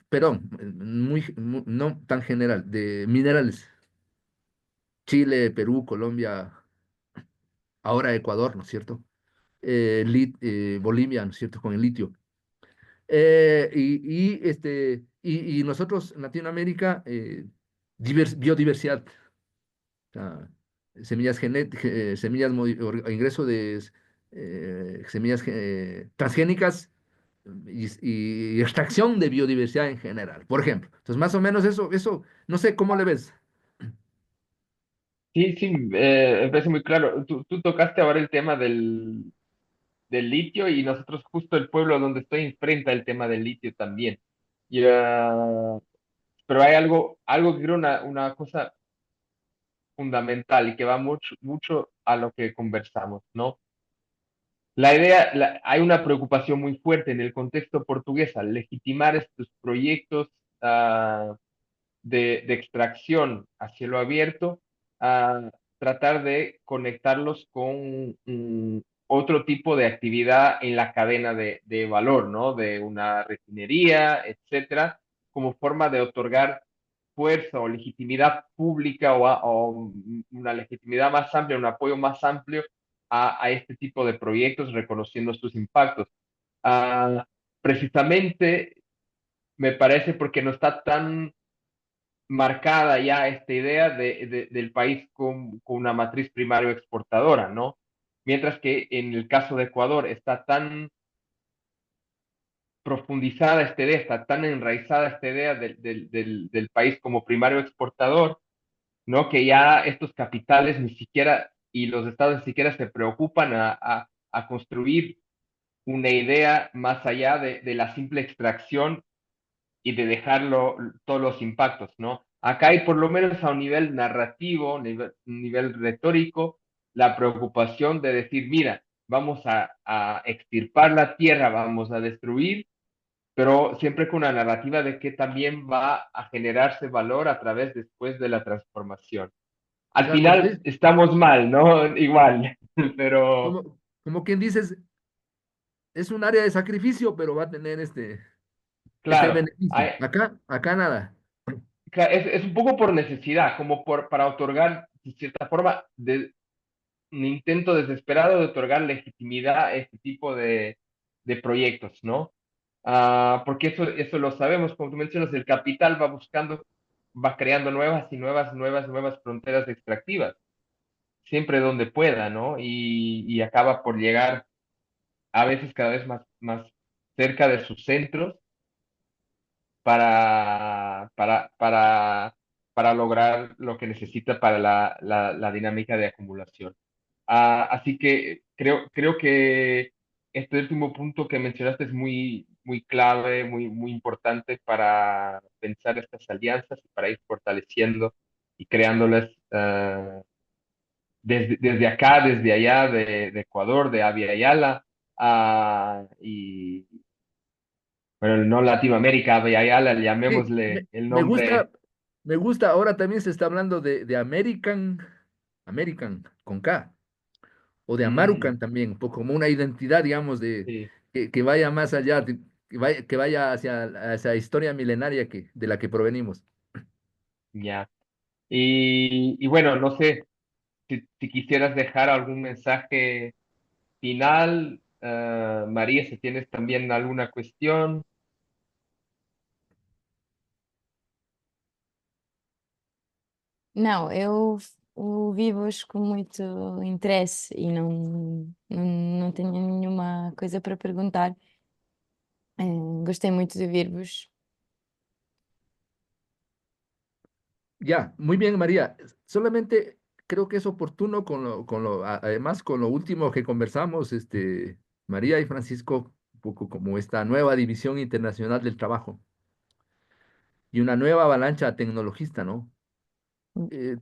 perdón, no tan general, de minerales, Chile, Perú, Colombia, ahora Ecuador, ¿no es cierto? Bolivia, ¿no es cierto? Con el litio. Y nosotros, en Latinoamérica, biodiversidad, o sea, ingreso de semillas transgénicas y extracción de biodiversidad en general, por ejemplo. Entonces, más o menos eso, no sé cómo le ves. Sí, sí, me parece muy claro. Tú tocaste ahora el tema del litio y nosotros justo el pueblo donde estoy enfrenta el tema del litio también. Y, pero hay algo que creo una cosa fundamental y que va mucho, mucho a lo que conversamos, ¿no? Hay una preocupación muy fuerte en el contexto portugués al legitimar estos proyectos de extracción a cielo abierto, a tratar de conectarlos con otro tipo de actividad en la cadena de valor, ¿no? De una refinería, etcétera, como forma de otorgar fuerza o legitimidad pública o una legitimidad más amplia, un apoyo más amplio a este tipo de proyectos, reconociendo sus impactos. Ah, precisamente me parece porque no está tan marcada ya esta idea del país con una matriz primario exportadora, ¿no? Mientras que en el caso de Ecuador está tan profundizada esta idea, está tan enraizada esta idea del país como primario exportador, ¿no? Que ya estos capitales ni siquiera, y los estados ni siquiera se preocupan a construir una idea más allá de la simple extracción y de dejarlo todos los impactos, ¿no? Acá hay por lo menos a un nivel narrativo, nivel retórico, la preocupación de decir, mira, vamos a extirpar la tierra, vamos a destruir, pero siempre con una narrativa de que también va a generarse valor a través después de la transformación. O Al sea, como, final estamos mal, ¿no? Igual, pero como quien dices, es un área de sacrificio, pero va a tener este claro, beneficio. Acá nada. es un poco por necesidad, como para otorgar, de cierta forma, un intento desesperado de otorgar legitimidad a este tipo de proyectos, ¿no? Porque eso lo sabemos, como tú mencionas, el capital va buscando, va creando nuevas y nuevas fronteras extractivas, siempre donde pueda, ¿no? Y acaba por llegar a veces cada vez más cerca de sus centros para, para, para, para lograr lo que necesita para la dinámica de acumulación. Así que creo que este último punto que mencionaste es muy clave, muy importante para pensar estas alianzas y para ir fortaleciendo y creándolas desde acá, desde allá, de Ecuador, de Abya Yala, y bueno, no Latinoamérica, Abya Yala, Sí, llamémosle el me nombre, gusta, me gusta. Ahora también se está hablando de American con K, o de mm, Amarucan también, un poco como una identidad, digamos, sí, que vaya más allá, que vaya hacia esa historia milenaria de la que provenimos. ya. Y bueno, no sé si quisieras dejar algún mensaje final, María, si tienes también alguna cuestión. Não, eu ouvi-vos com muito interesse e não tenho nenhuma coisa para perguntar. Gostei muito de ouvir-vos. Ya, muy bien, María. Solamente creo que es oportuno además con lo último que conversamos, María y Francisco, un poco como esta nueva división internacional del trabajo y una nueva avalancha tecnologista, ¿no?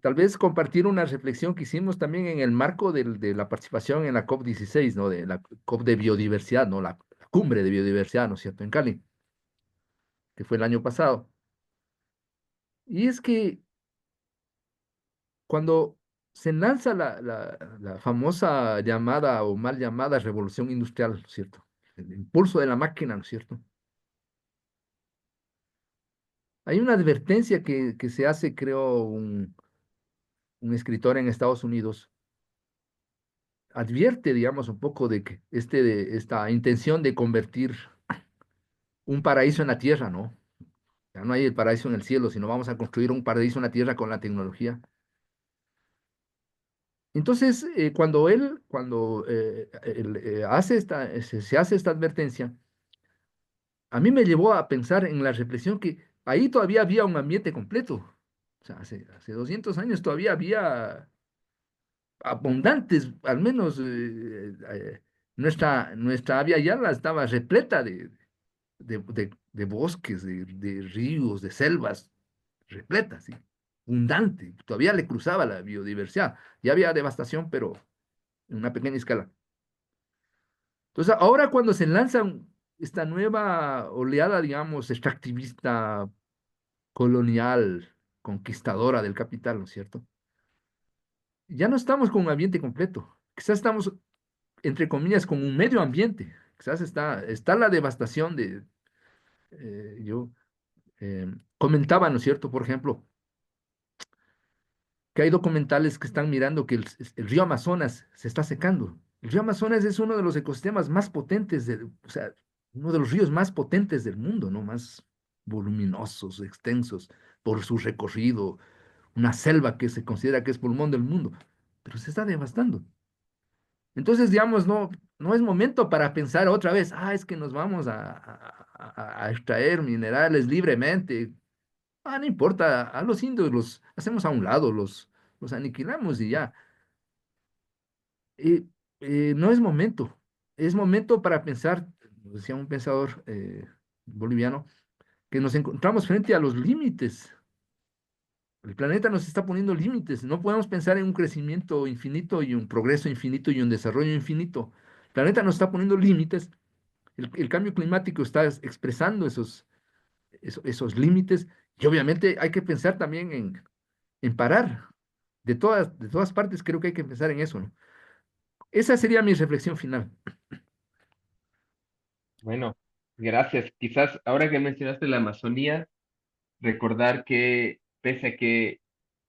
Tal vez compartir una reflexión que hicimos también en el marco de la participación en la COP16, ¿no? De la COP de biodiversidad, ¿no? La cumbre de biodiversidad, ¿no es cierto? En Cali, que fue el año pasado. Y es que cuando se lanza la famosa llamada o mal llamada revolución industrial, ¿no es cierto? El impulso de la máquina, ¿no es cierto? Hay una advertencia que se hace, creo, un escritor en Estados Unidos, advierte, digamos, un poco de que de esta intención de convertir un paraíso en la tierra, ¿no? Ya no hay el paraíso en el cielo, sino vamos a construir un paraíso en la tierra con la tecnología. Entonces, cuando él se hace esta advertencia, a mí me llevó a pensar en la reflexión que ahí todavía había un ambiente completo. O sea, hace 200 años todavía había abundantes, al menos nuestra Avia Yala estaba repleta de bosques, de ríos, de selvas, repleta, sí, abundante. Todavía le cruzaba la biodiversidad. Ya había devastación, pero en una pequeña escala. Entonces, ahora cuando se lanzan esta nueva oleada, digamos, extractivista, colonial, conquistadora del capital, ¿no es cierto? Ya no estamos con un ambiente completo. Quizás estamos, entre comillas, con un medio ambiente. Quizás está la devastación yo comentaba, ¿no es cierto? Por ejemplo, que hay documentales que están mirando que el río Amazonas se está secando. El río Amazonas es uno de los ecosistemas más potentes, o sea, uno de los ríos más potentes del mundo, ¿no? Más voluminosos, extensos, por su recorrido, una selva que se considera que es pulmón del mundo, pero se está devastando. Entonces, digamos, no es momento para pensar otra vez, es que nos vamos a extraer minerales libremente. No importa, a los indios los hacemos a un lado, los aniquilamos y ya. Eh, no es momento, es momento para pensar, decía un pensador boliviano, que nos encontramos frente a los límites. El planeta nos está poniendo límites. No podemos pensar en un crecimiento infinito y un progreso infinito y un desarrollo infinito. El planeta nos está poniendo límites. El cambio climático está expresando esos límites. Y obviamente hay que pensar también en parar. De todas partes creo que hay que pensar en eso, ¿no? Esa sería mi reflexión final. Bueno, gracias. Quizás ahora que mencionaste la Amazonía, recordar que pese a que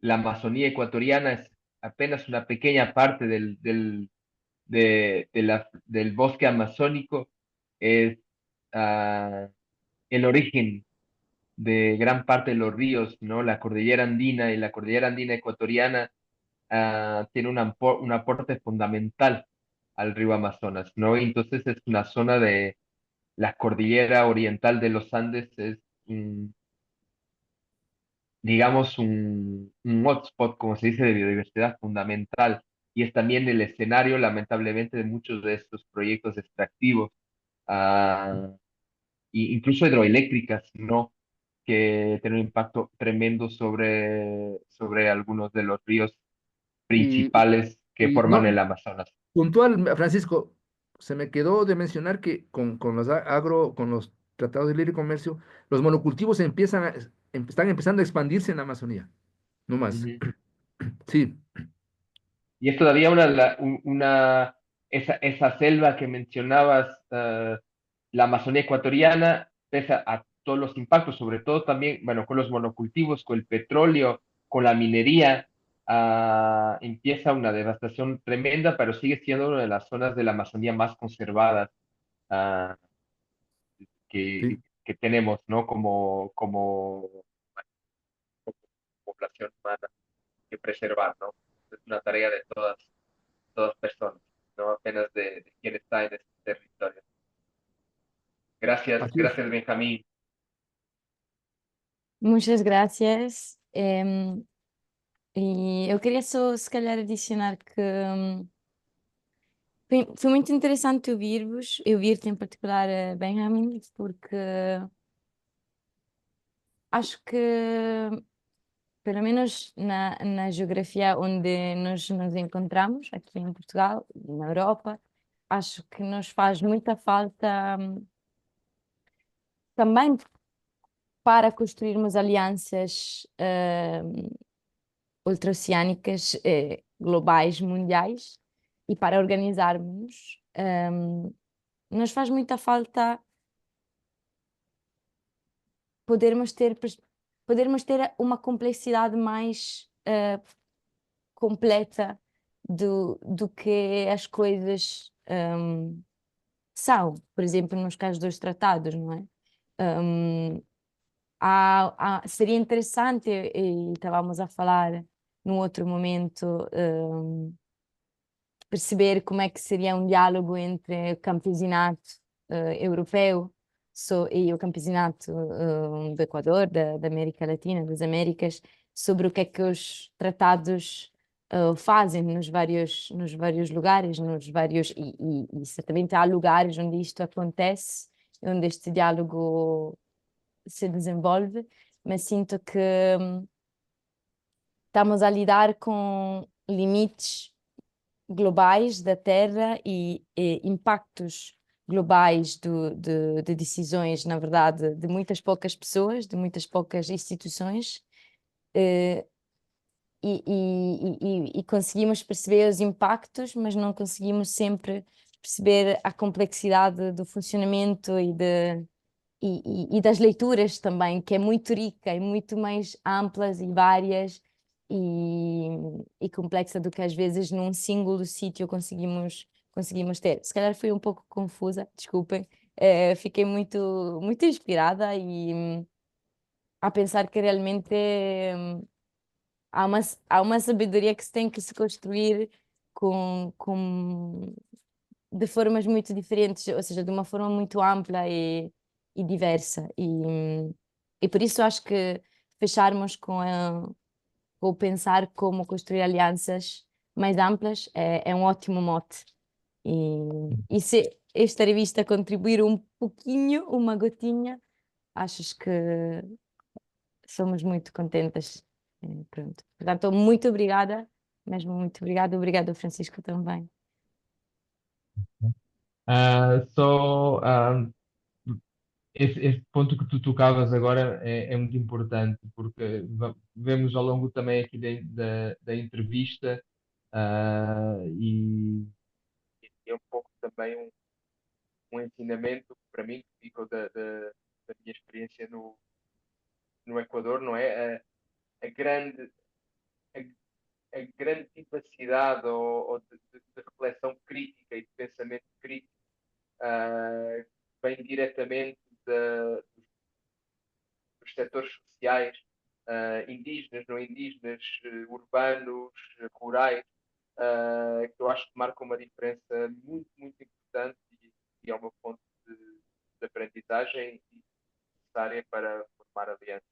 la Amazonía ecuatoriana es apenas una pequeña parte del bosque amazónico, es el origen de gran parte de los ríos, ¿no? La cordillera andina y la cordillera andina ecuatoriana tiene un aporte fundamental al río Amazonas, ¿no? Entonces es una zona de la cordillera oriental de los Andes, es digamos, un hotspot, como se dice, de biodiversidad fundamental. y es también el escenario, lamentablemente, de muchos de estos proyectos extractivos, ah, incluso hidroeléctricas, ¿no? Que tienen un impacto tremendo sobre algunos de los ríos Y, principales que y forman el no, Amazonas. puntual, Francisco, se me quedó de mencionar que con con los tratados de libre comercio, los monocultivos están empezando a expandirse en la Amazonía, no más. Ujú. Sí, Y es todavía esa selva que mencionabas, la Amazonía ecuatoriana, pese a todos los impactos, sobre todo también, bueno, con los monocultivos, con el petróleo, con la minería, empieza una devastación tremenda, pero sigue siendo una de las zonas de la Amazonía más conservadas, ah, sí. que tenemos, ¿no? Como población humana que preservar, ¿no? Es una tarea de todas personas, no apenas de quien está en este territorio. Gracias, Así es. gracias Benjamín. Muitas graças. E eu queria só, se calhar, adicionar que foi muito interessante ouvir-vos, ouvir-te em particular, Benjamin, porque acho que, pelo menos na geografia onde nós nos encontramos, aqui em Portugal, na Europa, acho que nos faz muita falta também para construirmos alianças ultraoceânicas, globais, mundiais, e para organizarmos, nos faz muita falta podermos ter, podermos ter uma complexidade mais completa do que as coisas são. Por exemplo, nos casos dos tratados, não é? Um, seria interessante, e estávamos a falar num outro momento, perceber como é que seria um diálogo entre o campesinato europeu e o campesinato do Equador, da América Latina, das Américas, sobre o que é que os tratados fazem nos vários lugares, e certamente há lugares onde isto acontece, onde este diálogo se desenvolve, mas sinto que estamos a lidar com limites globais da Terra e impactos globais de decisões, na verdade, de muitas poucas pessoas, de muitas poucas instituições, eh, e conseguimos perceber os impactos, mas não conseguimos sempre perceber a complexidade do funcionamento e das leituras também, que é muito rica e muito mais amplas e várias e, e complexa do que às vezes num single sítio conseguimos ter. Se calhar fui um pouco confusa, desculpem. Fiquei muito inspirada e a pensar que realmente há uma sabedoria que se tem que se construir de formas muito diferentes, ou seja, de uma forma muito ampla e diversa. E por isso acho que fecharmos com o pensar como construir alianças mais amplas é um ótimo mote. E se esta revista contribuir um pouquinho, uma gotinha, acho que somos muito contentes. Pronto. Portanto, muito obrigada, mesmo muito obrigada. Obrigada, Francisco, também. Só esse ponto que tu tocavas agora é muito importante, porque vemos ao longo também aqui da entrevista, e é um pouco também um ensinamento para mim que ficou da minha experiência no Equador, não é? A grande, a, a grande capacidade ou de reflexão crítica e de pensamento crítico vem diretamente dos setores sociais, indígenas, não indígenas, urbanos, rurais, que eu acho que marcam uma diferença muito, muito importante e é uma fonte de aprendizagem necessária para formar alianças.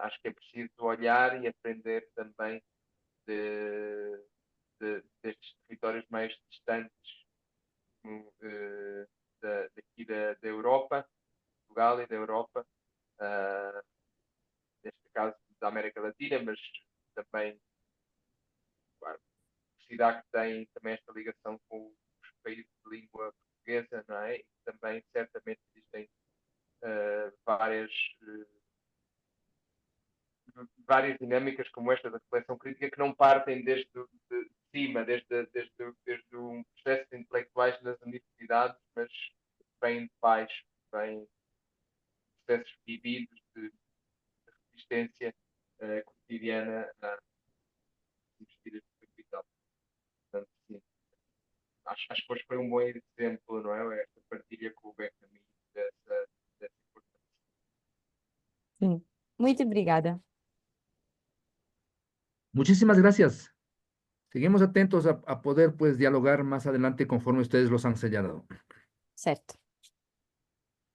Acho que é preciso olhar e aprender também de destes territórios mais distantes daqui da Europa, Portugal e da Europa, neste caso da América Latina, mas também a diversidade que tem também esta ligação com os países de língua portuguesa, não é? E também certamente existem várias dinâmicas como esta da reflexão crítica que não partem desde de cima, desde um processo de intelectuais nas universidades, mas vêm de baixo, vêm de processos vividos de resistência cotidiana a investidas de capital. Portanto, sim, acho que hoje foi um bom exemplo, não é? Esta partilha com o Benjamin dessa importância. Sim. Muito obrigada. Muchísimas gracias. Seguimos atentos a poder pues dialogar más adelante conforme ustedes los han señalado. Certo.